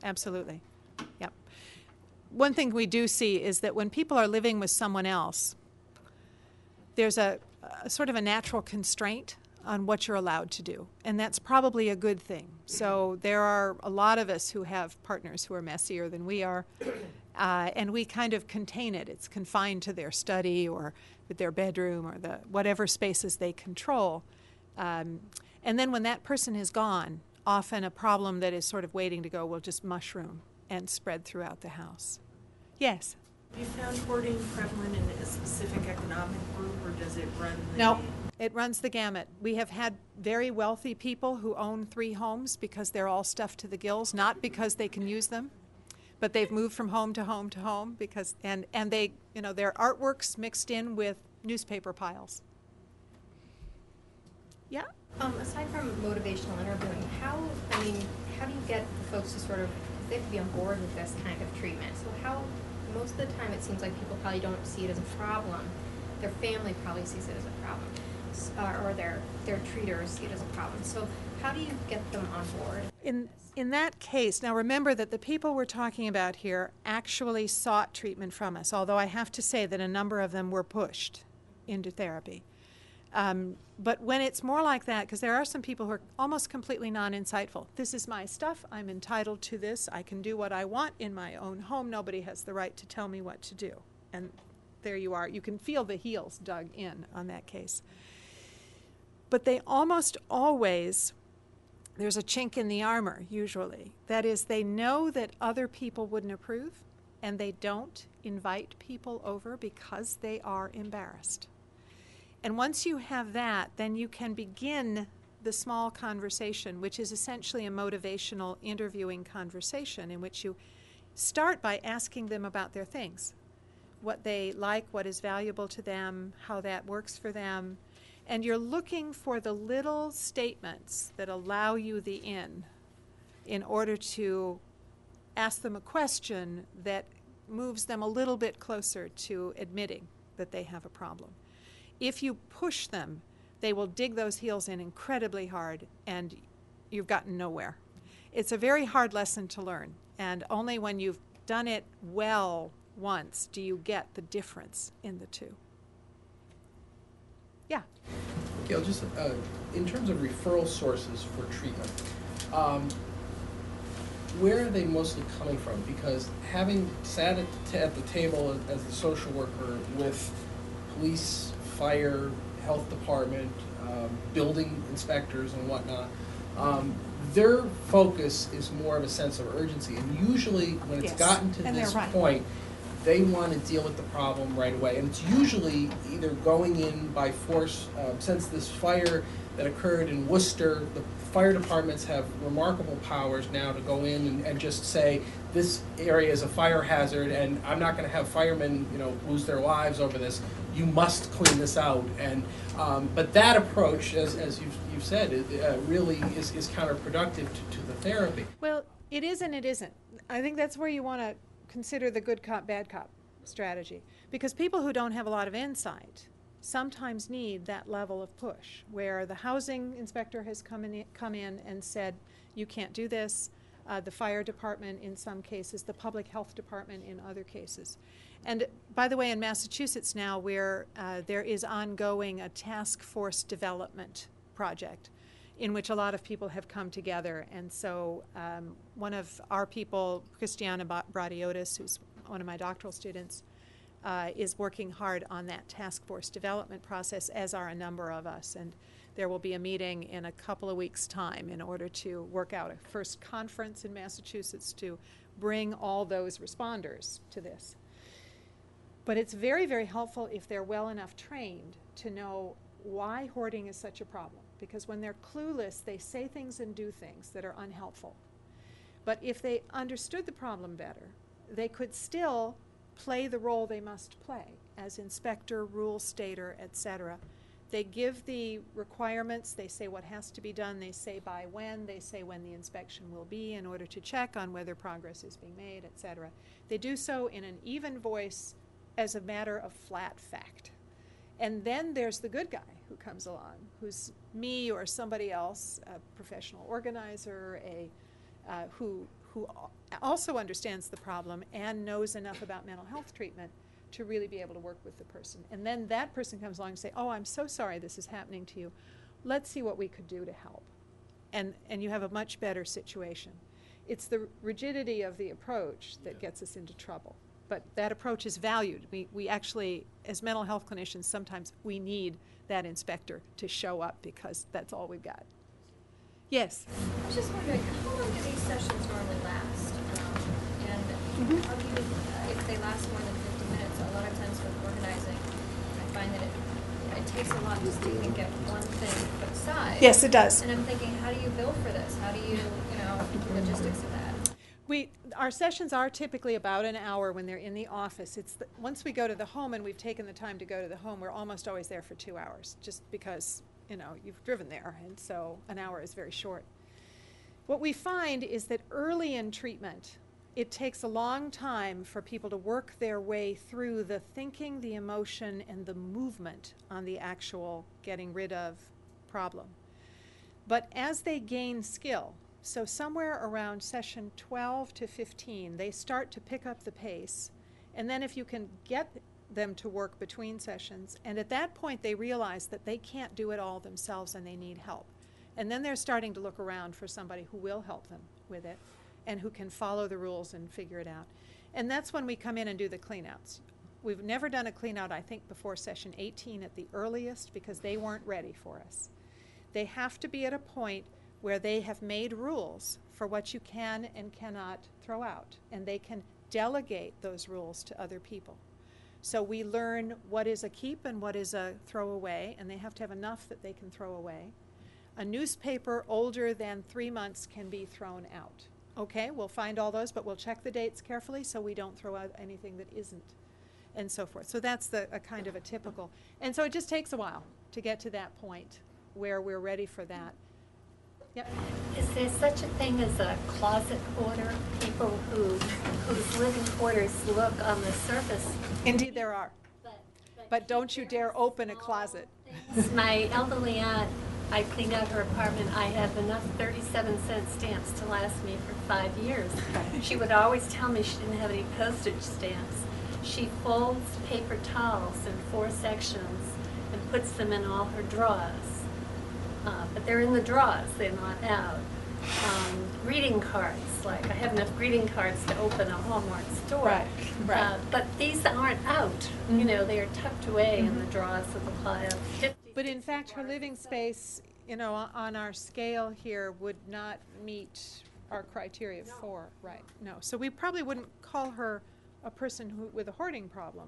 absolutely. Yep. One thing we do see is that when people are living with someone else, there's a sort of a natural constraint on what you're allowed to do, and that's probably a good thing. So there are a lot of us who have partners who are messier than we are, and we kind of contain it. It's confined to their study or their bedroom or the whatever spaces they control. And then when that person is gone, often a problem that is sort of waiting to go will just mushroom and spread throughout the house. Yes? Have you found hoarding prevalent in a specific economic group, or does it run the... No, it runs the gamut. We have had very wealthy people who own 3 homes because they're all stuffed to the gills, not because they can use them, but they've moved from home to home to home because, and they, you know, their artworks mixed in with newspaper piles. Yeah? Aside from motivational interviewing, how do you get the folks to sort of, they have to be on board with this kind of treatment? So how, most of the time it seems like people probably don't see it as a problem. Their family probably sees it as a problem, or their treaters see it as a problem. So how do you get them on board? In that case, now remember that the people we're talking about here actually sought treatment from us, although I have to say that a number of them were pushed into therapy. But when it's more like that, because there are some people who are almost completely non-insightful. This is my stuff. I'm entitled to this. I can do what I want in my own home. Nobody has the right to tell me what to do. And there you are. You can feel the heels dug in on that case. But they almost always, there's a chink in the armor, usually. That is, they know that other people wouldn't approve, and they don't invite people over because they are embarrassed. And once you have that, then you can begin the small conversation, which is essentially a motivational interviewing conversation in which you start by asking them about their things, what they like, what is valuable to them, how that works for them. And you're looking for the little statements that allow you the in order to ask them a question that moves them a little bit closer to admitting that they have a problem. If you push them, they will dig those heels in incredibly hard, and you've gotten nowhere. It's a very hard lesson to learn, and only when you've done it well once do you get the difference in the two. Yeah? Gail, just in terms of referral sources for treatment, where are they mostly coming from? Because having sat at the table as a social worker with police, fire, health department, building inspectors and whatnot, their focus is more of a sense of urgency. And usually when it's gotten to this point, they want to deal with the problem right away. And it's usually either going in by force. Since this fire that occurred in Worcester, the fire departments have remarkable powers now to go in and just say, this area is a fire hazard, and I'm not going to have firemen, lose their lives over this. You must clean this out. And but that approach, as you've said, really is counterproductive to the therapy. Well, it is and it isn't. I think that's where you want to consider the good cop, bad cop strategy. Because people who don't have a lot of insight sometimes need that level of push, where the housing inspector has come in and said, you can't do this. The fire department in some cases, the public health department in other cases. And by the way, in Massachusetts now, where there is ongoing a task force development project in which a lot of people have come together. And so one of our people, Christiana Bradiotis, who's one of my doctoral students, is working hard on that task force development process, as are a number of us. And there will be a meeting in a couple of weeks' time in order to work out a first conference in Massachusetts to bring all those responders to this. But it's very, very helpful if they're well enough trained to know why hoarding is such a problem. Because when they're clueless, they say things and do things that are unhelpful. But if they understood the problem better, they could still play the role they must play as inspector, rule stater, etc. They give the requirements, they say what has to be done, they say by when, they say when the inspection will be in order to check on whether progress is being made, etc. They do so in an even voice as a matter of flat fact. And then there's the good guy who comes along, who's me or somebody else, a professional organizer, who also understands the problem and knows enough about mental health treatment to really be able to work with the person. And then that person comes along and say, oh, I'm so sorry this is happening to you. Let's see what we could do to help. And you have a much better situation. It's the rigidity of the approach that gets us into trouble. But that approach is valued. We actually, as mental health clinicians, sometimes we need that inspector to show up because that's all we've got. Yes? I was just wondering, how long do these sessions normally last? And how do you, if they last more than 50 minutes, a lot of times with organizing, I find that it takes a lot just to even get one thing put aside. Yes, it does. And I'm thinking, how do you bill for this? How do you, logistics of that? Our sessions are typically about an hour when they're in the office. Once we go to the home and we've taken the time to go to the home, we're almost always there for 2 hours, just because, you've driven there, and so an hour is very short. What we find is that early in treatment, it takes a long time for people to work their way through the thinking, the emotion, and the movement on the actual getting rid of problem. But as they gain skill, so somewhere around session 12 to 15, they start to pick up the pace. And then if you can get them to work between sessions, and at that point they realize that they can't do it all themselves and they need help. And then they're starting to look around for somebody who will help them with it and who can follow the rules and figure it out. And that's when we come in and do the cleanouts. We've never done a cleanout, I think, before session 18 at the earliest because they weren't ready for us. They have to be at a point where they have made rules for what you can and cannot throw out, and they can delegate those rules to other people. So we learn what is a keep and what is a throw away, and they have to have enough that they can throw away. A newspaper older than 3 months can be thrown out. Okay, we'll find all those, but we'll check the dates carefully so we don't throw out anything that isn't, and so forth. So that's a kind of a typical. And so it just takes a while to get to that point where we're ready for that. Yep. Is there such a thing as a closet hoarder? People whose living quarters look on the surface. Indeed there are. But don't you dare open a closet. My elderly aunt, I cleaned out her apartment. I have enough 37-cent stamps to last me for 5 years. She would always tell me she didn't have any postage stamps. She folds paper towels in 4 sections and puts them in all her drawers. But they're in the drawers, they're not out. Greeting cards, like I have enough greeting cards to open a Hallmark store. Right. But these aren't out. They are tucked away in the drawers of the pile. But in fact, her living space, on our scale here would not meet our criteria for, right? No. So we probably wouldn't call her a person with a hoarding problem.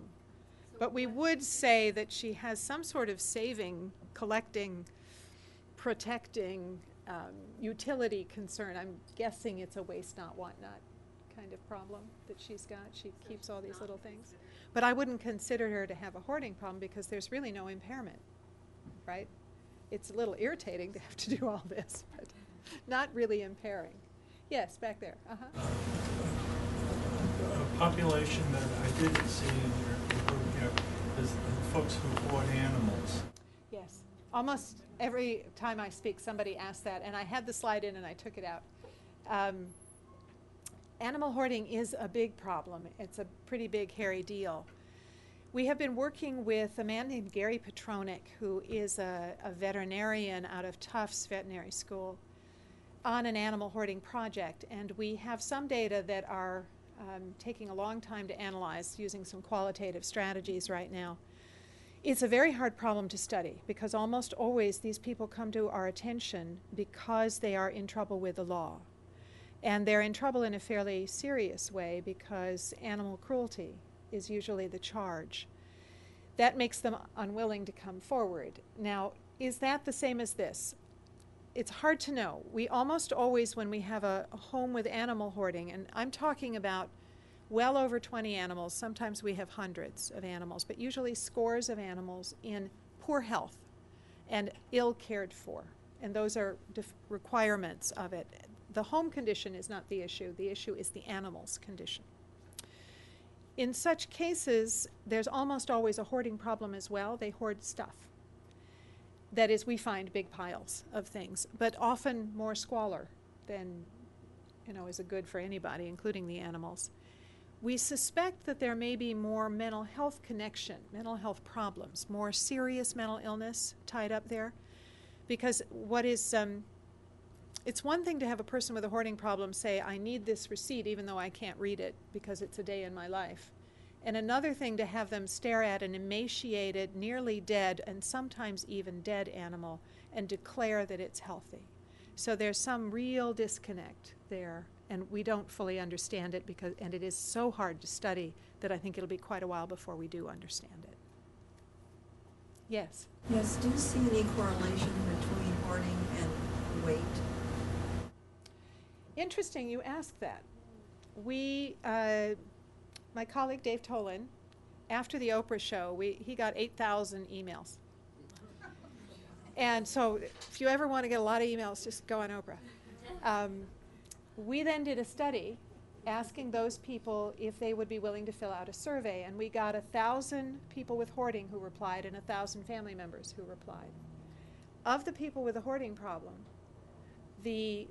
But we would say that she has some sort of saving, collecting, protecting, utility concern. I'm guessing it's a waste not, want not kind of problem that she's got. She keeps all these little things. But I wouldn't consider her to have a hoarding problem because there's really no impairment, right? It's a little irritating to have to do all this, but not really impairing. Yes, back there. A population that I didn't see in your group here is the folks who hoard animals. Yes. Almost every time I speak, somebody asks that, and I had the slide in and I took it out. Animal hoarding is a big problem. It's a pretty big, hairy deal. We have been working with a man named Gary Petronik, who is a veterinarian out of Tufts Veterinary School, on an animal hoarding project, and we have some data that are taking a long time to analyze using some qualitative strategies right now. It's a very hard problem to study because almost always these people come to our attention because they are in trouble with the law. And they're in trouble in a fairly serious way because animal cruelty is usually the charge. That makes them unwilling to come forward. Now, is that the same as this? It's hard to know. We almost always, when we have a home with animal hoarding, and I'm talking about well over 20 animals, sometimes we have hundreds of animals, but usually scores of animals in poor health. and ill cared for. And those are requirements of it. The home condition is not the issue. The issue is the animal's condition. In such cases, there's almost always a hoarding problem as well. They hoard stuff. That is, we find big piles of things, but often more squalor than, is a good for anybody, including the animals. We suspect that there may be more mental health mental health problems, more serious mental illness tied up there. Because it's one thing to have a person with a hoarding problem say, I need this receipt even though I can't read it because it's a day in my life. And another thing to have them stare at an emaciated, nearly dead, and sometimes even dead animal and declare that it's healthy. So there's some real disconnect there, and we don't fully understand it and it is so hard to study that I think it'll be quite a while before we do understand it. Yes? Yes, do you see any correlation between hoarding and weight? Interesting you ask that. My colleague Dave Tolan, after the Oprah show, he got 8,000 emails. And so if you ever want to get a lot of emails, just go on Oprah. We then did a study asking those people if they would be willing to fill out a survey, and we got 1,000 people with hoarding who replied and 1,000 family members who replied. Of the people with a hoarding problem, the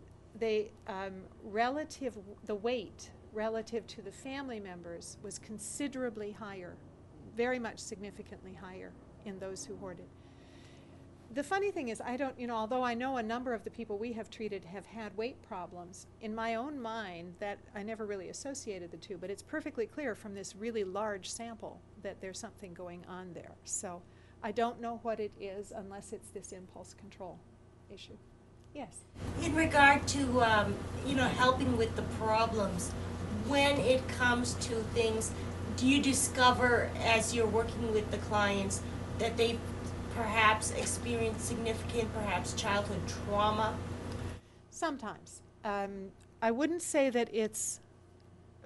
weight relative to the family members was considerably higher, very much significantly higher in those who hoarded. The funny thing is, although I know a number of the people we have treated have had weight problems, in my own mind that I never really associated the two, but it's perfectly clear from this really large sample that there's something going on there. So I don't know what it is unless it's this impulse control issue. Yes? In regard to, helping with the problems, when it comes to things, do you discover as you're working with the clients that they perhaps experience significant, perhaps childhood trauma? Sometimes. I wouldn't say that it's,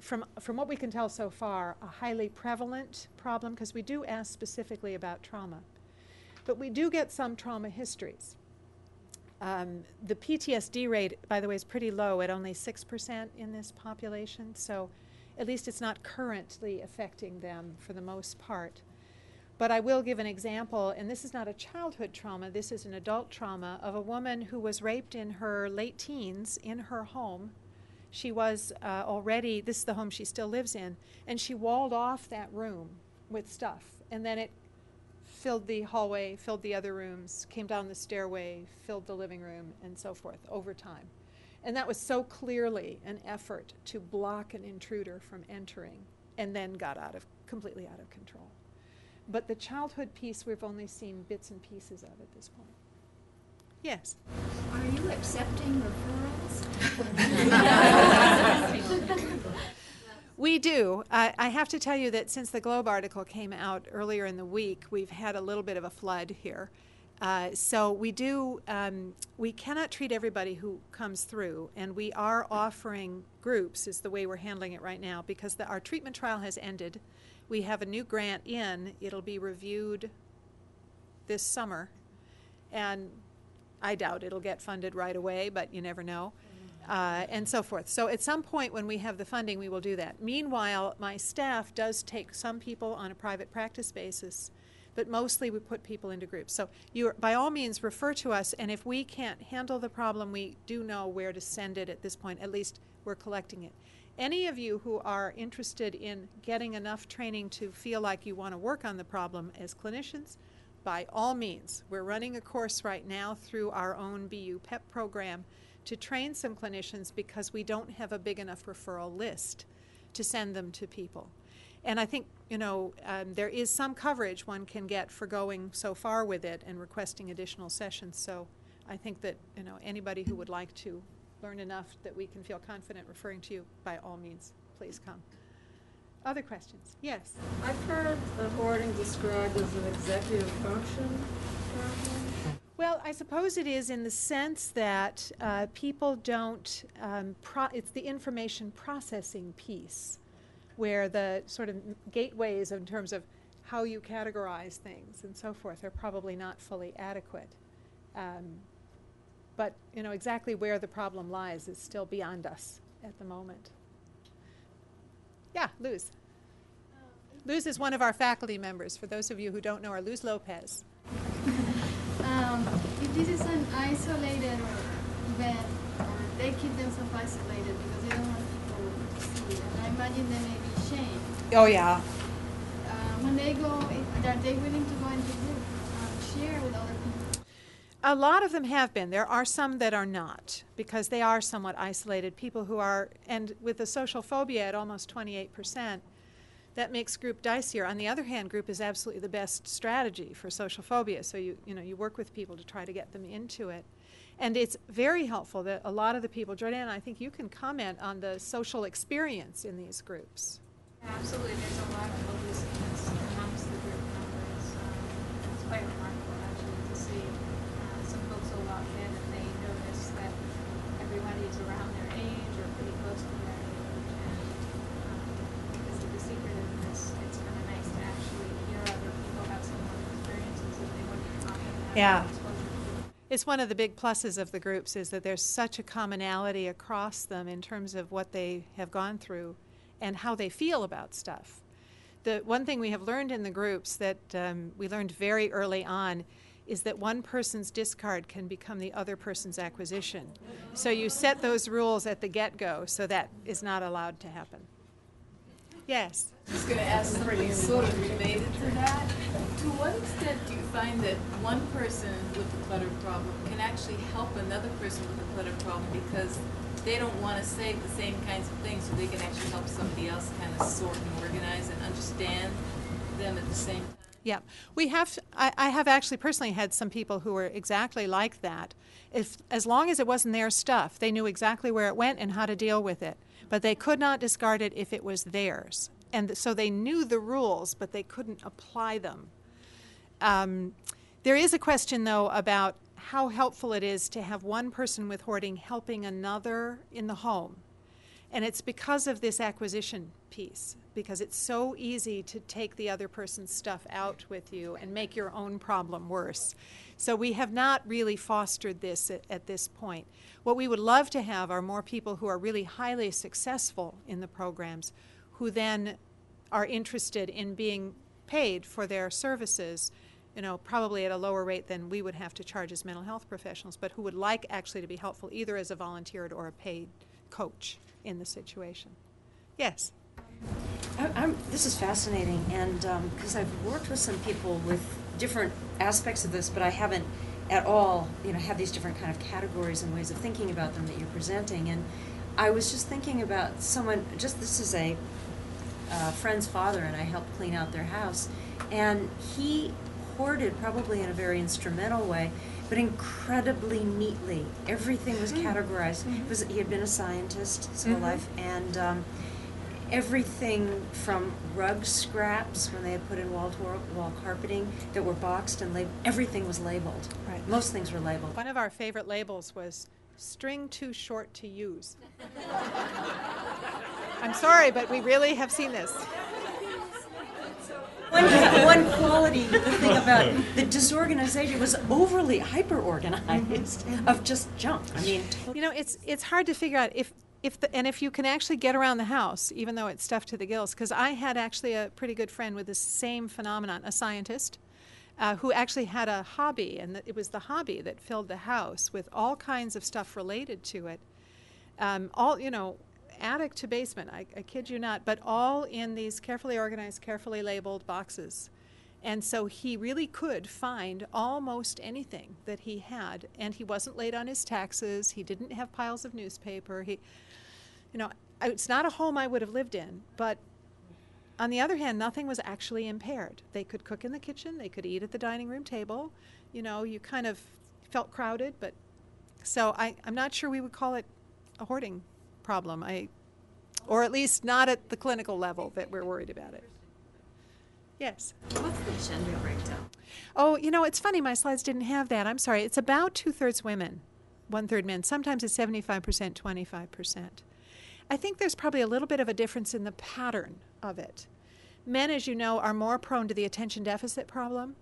from what we can tell so far, a highly prevalent problem, because we do ask specifically about trauma. But we do get some trauma histories. The PTSD rate, by the way, is pretty low at only 6% in this population, so at least it's not currently affecting them for the most part. But I will give an example, and this is not a childhood trauma, this is an adult trauma of a woman who was raped in her late teens in her home. She was already, this is the home she still lives in, and she walled off that room with stuff, and then it filled the hallway, filled the other rooms, came down the stairway, filled the living room, and so forth over time. And that was so clearly an effort to block an intruder from entering, and then got completely out of control. But the childhood piece, we've only seen bits and pieces of at this point. Yes? Are you accepting referrals? We do. I have to tell you that since the Globe article came out earlier in the week, we've had a little bit of a flood here. So we do, we cannot treat everybody who comes through, and we are offering groups is the way we're handling it right now, because our treatment trial has ended. We have a new grant in. It'll be reviewed this summer, and I doubt it'll get funded right away, but you never know, and so forth. So at some point when we have the funding, we will do that. Meanwhile, my staff does take some people on a private practice basis, but mostly we put people into groups. So you, by all means, refer to us, and if we can't handle the problem, we do know where to send it at this point. At least we're collecting it. Any of you who are interested in getting enough training to feel like you want to work on the problem as clinicians, by all means, we're running a course right now through our own BU PEP program to train some clinicians, because we don't have a big enough referral list to send them to people. And I think, there is some coverage one can get for going so far with it and requesting additional sessions. So I think that, anybody who would like to learn enough that we can feel confident referring to you, by all means, please come. Other questions? Yes? I've heard hoarding described as an executive function problem. Well, I suppose it is in the sense that people don't, it's the information processing piece, where the sort of gateways in terms of how you categorize things and so forth are probably not fully adequate. But exactly where the problem lies is still beyond us at the moment. Yeah, Luz. Luz is one of our faculty members. For those of you who don't know her, Luz Lopez. If this is an isolated event, or they keep themselves isolated because they don't want people to see it, and I imagine there may be shame. Oh, yeah. When they go, are they willing to go into group, share with other people? A lot of them have been. There are some that are not, because they are somewhat isolated. People who are, and with the social phobia at almost 28%, that makes group dicier. On the other hand, group is absolutely the best strategy for social phobia. So you work with people to try to get them into it. And it's very helpful that a lot of the people, Jordan, I think you can comment on the social experience in these groups. Absolutely, there's a lot of elusiveness amongst the group members. It's quite remarkable actually to see some folks will walk in and they notice that everybody is around their age or pretty close to their age, and because of the secretiveness, it's kind of nice to actually hear other people have similar experiences that they wouldn't often have exposure to. It's one of the big pluses of the groups is that there's such a commonality across them in terms of what they have gone through and how they feel about stuff. The one thing we have learned in the groups that we learned very early on is that one person's discard can become the other person's acquisition. So you set those rules at the get-go so that is not allowed to happen. Yes? I was going to ask something sort of related to that. To what extent do you find that one person with the clutter problem can actually help another person with the clutter problem because they don't want to say the same kinds of things, so they can actually help somebody else kind of sort and organize and understand them at the same time? Yeah, we have. I have actually personally had some people who were exactly like that. As long as it wasn't their stuff, they knew exactly where it went and how to deal with it. But they could not discard it if it was theirs, and so they knew the rules, but they couldn't apply them. There is a question, though, about how helpful it is to have one person with hoarding helping another in the home. And it's because of this acquisition piece, because it's so easy to take the other person's stuff out with you and make your own problem worse. So we have not really fostered this at this point. What we would love to have are more people who are really highly successful in the programs, who then are interested in being paid for their services, probably at a lower rate than we would have to charge as mental health professionals, but who would like actually to be helpful either as a volunteer or a paid coach in the situation. Yes? This is fascinating, and because I've worked with some people with different aspects of this, but I haven't at all, have these different kind of categories and ways of thinking about them that you're presenting. And I was just thinking about someone, this is a friend's father, and I helped clean out their house, and he hoarded probably in a very instrumental way, but incredibly neatly. Everything was categorized. He had been a scientist his whole life, and everything from rug scraps when they had put in wall-to-wall carpeting that were boxed and labeled, everything was labeled. Right. Most things were labeled. One of our favorite labels was string too short to use. I'm sorry, but we really have seen this. One quality, the thing about the disorganization was overly hyper-organized of just junk. I mean, it's hard to figure out if you can actually get around the house, even though it's stuffed to the gills. Because I had actually a pretty good friend with the same phenomenon, a scientist, who actually had a hobby, and it was the hobby that filled the house with all kinds of stuff related to it. Attic to basement, I kid you not, but all in these carefully organized, carefully labeled boxes. And so he really could find almost anything that he had, and he wasn't late on his taxes, he didn't have piles of newspaper, it's not a home I would have lived in, but on the other hand, nothing was actually impaired. They could cook in the kitchen, they could eat at the dining room table, you kind of felt crowded, but so I'm not sure we would call it a hoarding problem, or at least not at the clinical level that we're worried about it. Yes? What's the gender breakdown? Oh, it's funny, my slides didn't have that. I'm sorry. It's about 2/3 women, 1/3 men. Sometimes it's 75%, 25%. I think there's probably a little bit of a difference in the pattern of it. Men, as you know, are more prone to the attention deficit problem.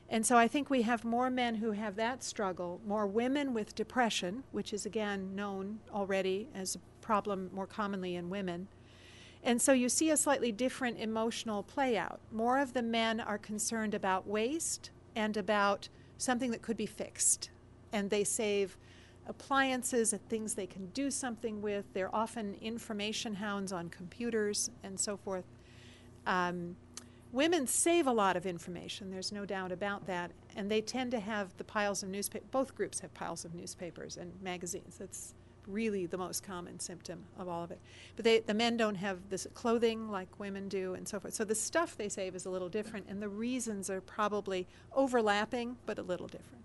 And so I think we have more men who have that struggle, more women with depression, which is again known already as a problem more commonly in women. And so you see a slightly different emotional play out. More of the men are concerned about waste and about something that could be fixed. And they save appliances and things they can do something with. They're often information hounds on computers and so forth. Women save a lot of information, there's no doubt about that, and they tend to have the piles of newspapers. Both groups have piles of newspapers and magazines. That's really the most common symptom of all of it. But the men don't have this clothing like women do and so forth. So the stuff they save is a little different, and the reasons are probably overlapping, but a little different.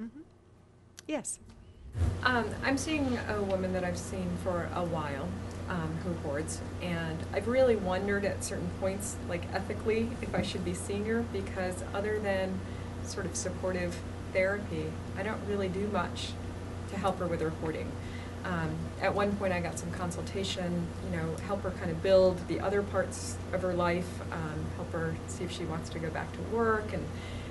Mm-hmm. Yes? I'm seeing a woman that I've seen for a while who hoards, and I've really wondered at certain points, like ethically, if I should be seeing her, because other than sort of supportive therapy, I don't really do much to help her with her hoarding. At one point I got some consultation, help her kind of build the other parts of her life, help her see if she wants to go back to work and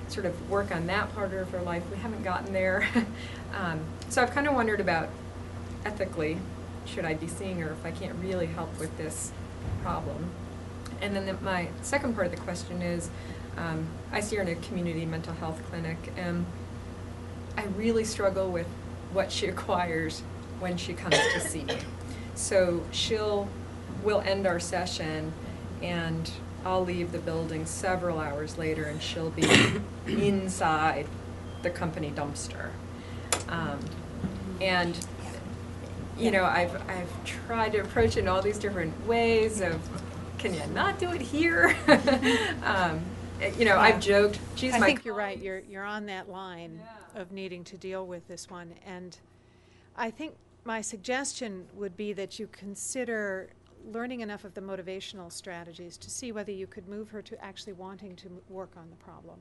sort of work on that part of her life. We haven't gotten there. So I've kind of wondered about ethically, should I be seeing her if I can't really help with this problem? And then my second part of the question is, I see her in a community mental health clinic, and I really struggle with what she acquires when she comes to see me. So we'll end our session, and I'll leave the building several hours later, and she'll be inside the company dumpster. And I've tried to approach it in all these different ways of, can you not do it here? I've joked, geez, I think you're right. You're on that line of needing to deal with this one. And I think my suggestion would be that you consider learning enough of the motivational strategies to see whether you could move her to actually wanting to work on the problem.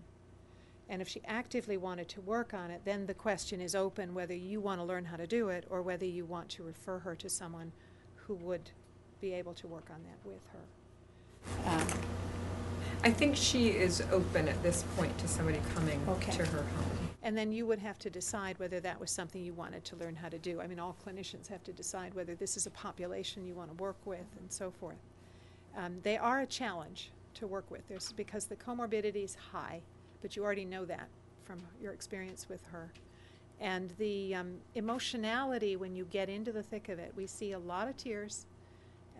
And if she actively wanted to work on it, then the question is open whether you want to learn how to do it or whether you want to refer her to someone who would be able to work on that with her. I think she is open at this point to somebody coming to her home. And then you would have to decide whether that was something you wanted to learn how to do. I mean, all clinicians have to decide whether this is a population you want to work with and so forth. They are a challenge to work with. Because the comorbidity is high, but you already know that from your experience with her. And the emotionality, when you get into the thick of it, we see a lot of tears,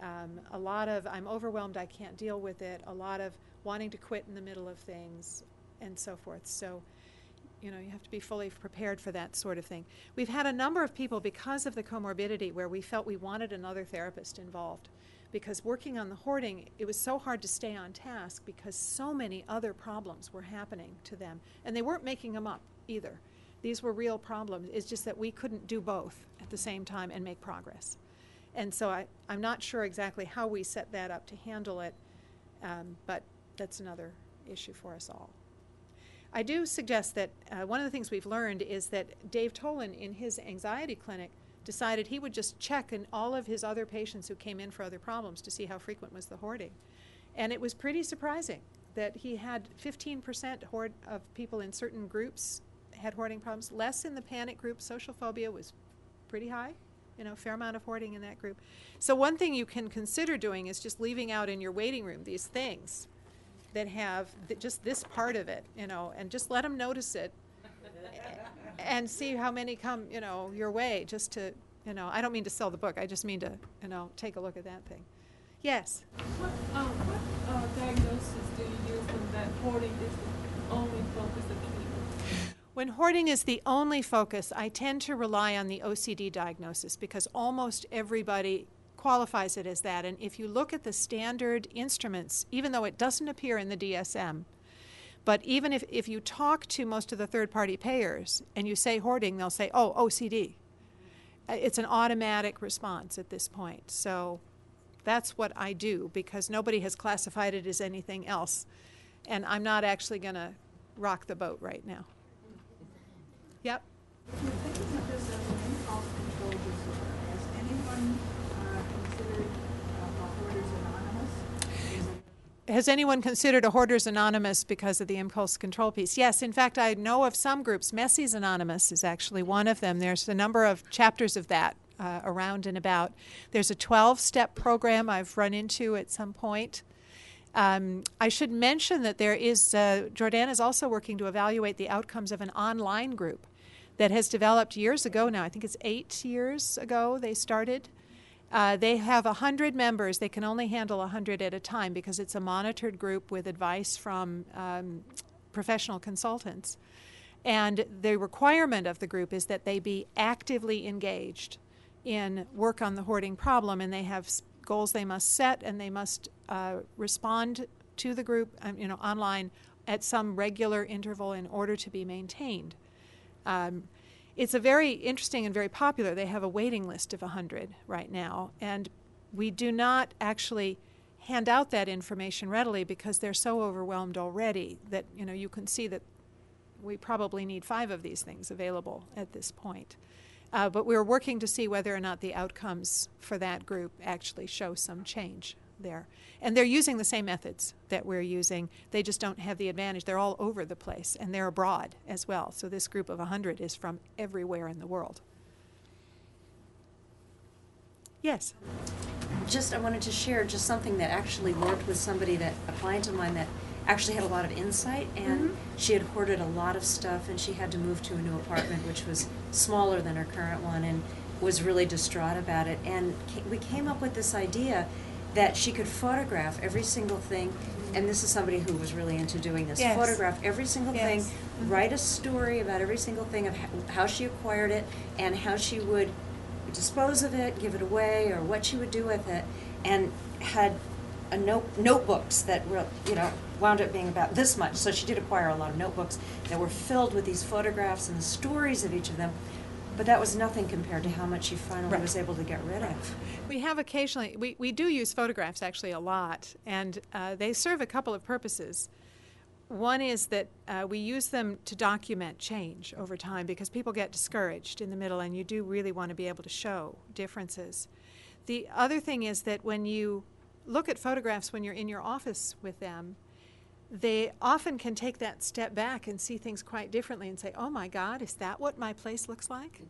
a lot of, I'm overwhelmed, I can't deal with it, a lot of wanting to quit in the middle of things, and so forth. So, you have to be fully prepared for that sort of thing. We've had a number of people, because of the comorbidity, where we felt we wanted another therapist involved. Because working on the hoarding, it was so hard to stay on task because so many other problems were happening to them. And they weren't making them up either. These were real problems. It's just that we couldn't do both at the same time and make progress. And so I'm not sure exactly how we set that up to handle it, but that's another issue for us all. I do suggest that one of the things we've learned is that Dave Tolan, in his anxiety clinic, decided he would just check in all of his other patients who came in for other problems to see how frequent was the hoarding. And it was pretty surprising that he had 15% of people in certain groups had hoarding problems. Less in the panic group. Social phobia was pretty high, fair amount of hoarding in that group. So one thing you can consider doing is just leaving out in your waiting room these things that have just this part of it, and just let them notice it and see how many come, your way, just to, I don't mean to sell the book, I just mean to, take a look at that thing. Yes? What diagnosis do you use when that hoarding is the only focus of treatment? When hoarding is the only focus, I tend to rely on the OCD diagnosis because almost everybody qualifies it as that. And if you look at the standard instruments, even though it doesn't appear in the DSM, but even if you talk to most of the third-party payers and you say hoarding, they'll say, oh, OCD. It's an automatic response at this point. So that's what I do because nobody has classified it as anything else. And I'm not actually going to rock the boat right now. Yep. If you're thinking of this as an impulse control disorder, has anyone considered Hoarders Anonymous? has anyone considered a Hoarders Anonymous because of the impulse control piece? Yes, in fact, I know of some groups. Messy's Anonymous is actually one of them. There's a number of chapters of that around and about. There's a 12-step program I've run into at some point. I should mention that there is, Jordana is also working to evaluate the outcomes of an online group that has developed years ago now. I think it's 8 years ago they started. They have 100 members. They can only handle 100 at a time because it's a monitored group with advice from professional consultants. And the requirement of the group is that they be actively engaged in work on the hoarding problem, and they have goals they must set, and they must respond to the group online at some regular interval in order to be maintained. It's a very interesting and very popular. They have a waiting list of 100 right now, and we do not actually hand out that information readily because they're so overwhelmed already that you can see that we probably need 5 of these things available at this point. But we're working to see whether or not the outcomes for that group actually show some change there. And they're using the same methods that we're using. They just don't have the advantage. They're all over the place, and they're abroad as well. So this group of 100 is from everywhere in the world. Yes? I wanted to share just something that actually worked with somebody, that a client of mine that actually had a lot of insight, and she had hoarded a lot of stuff, and she had to move to a new apartment which was smaller than her current one, and was really distraught about it. And we came up with this idea that she could photograph every single thing, and this is somebody who was really into doing this. Yes. Photograph every single thing, write a story about every single thing of how she acquired it and how she would dispose of it, give it away, or what she would do with it, and had notebooks that were, wound up being about this much. So she did acquire a lot of notebooks that were filled with these photographs and the stories of each of them. But that was nothing compared to how much she finally was able to get rid of. We have occasionally, we do use photographs actually a lot, and they serve a couple of purposes. One is that we use them to document change over time because people get discouraged in the middle, and you do really want to be able to show differences. The other thing is that when you look at photographs when you're in your office with them, they often can take that step back and see things quite differently and say, oh my God, is that what my place looks like?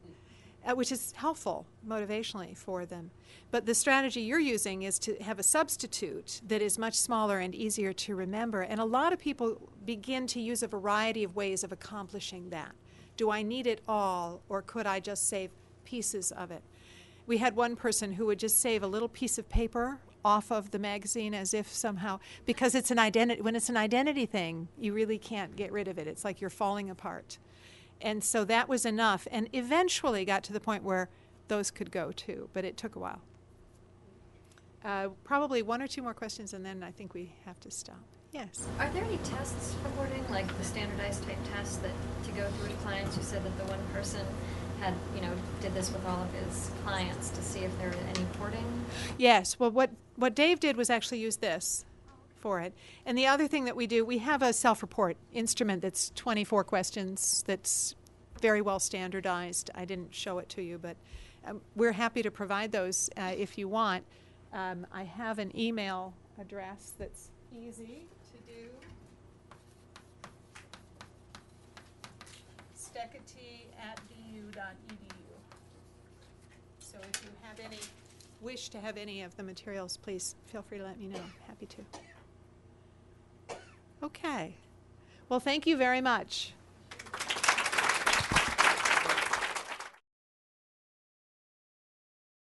Which is helpful motivationally for them. But the strategy you're using is to have a substitute that is much smaller and easier to remember. And a lot of people begin to use a variety of ways of accomplishing that. Do I need it all, or could I just save pieces of it? We had one person who would just save a little piece of paper off of the magazine as if somehow, because it's an identity, when it's an identity thing, you really can't get rid of it. It's like you're falling apart. And so that was enough, and eventually got to the point where those could go too, but it took a while. Probably 1 or 2 more questions, and then I think we have to stop. Yes? Are there any tests for hoarding, like the standardized type tests that to go through with clients? You said that the one person had, did this with all of his clients to see if there were any hoarding? Yes. Well, what Dave did was actually use this for it. And the other thing that we do, we have a self-report instrument that's 24 questions that's very well standardized. I didn't show it to you, but we're happy to provide those if you want. I have an email address that's easy to do. Steketee@bu.edu. So if you have any wish to have any of the materials, please feel free to let me know. Happy to. Okay. Well, thank you very much.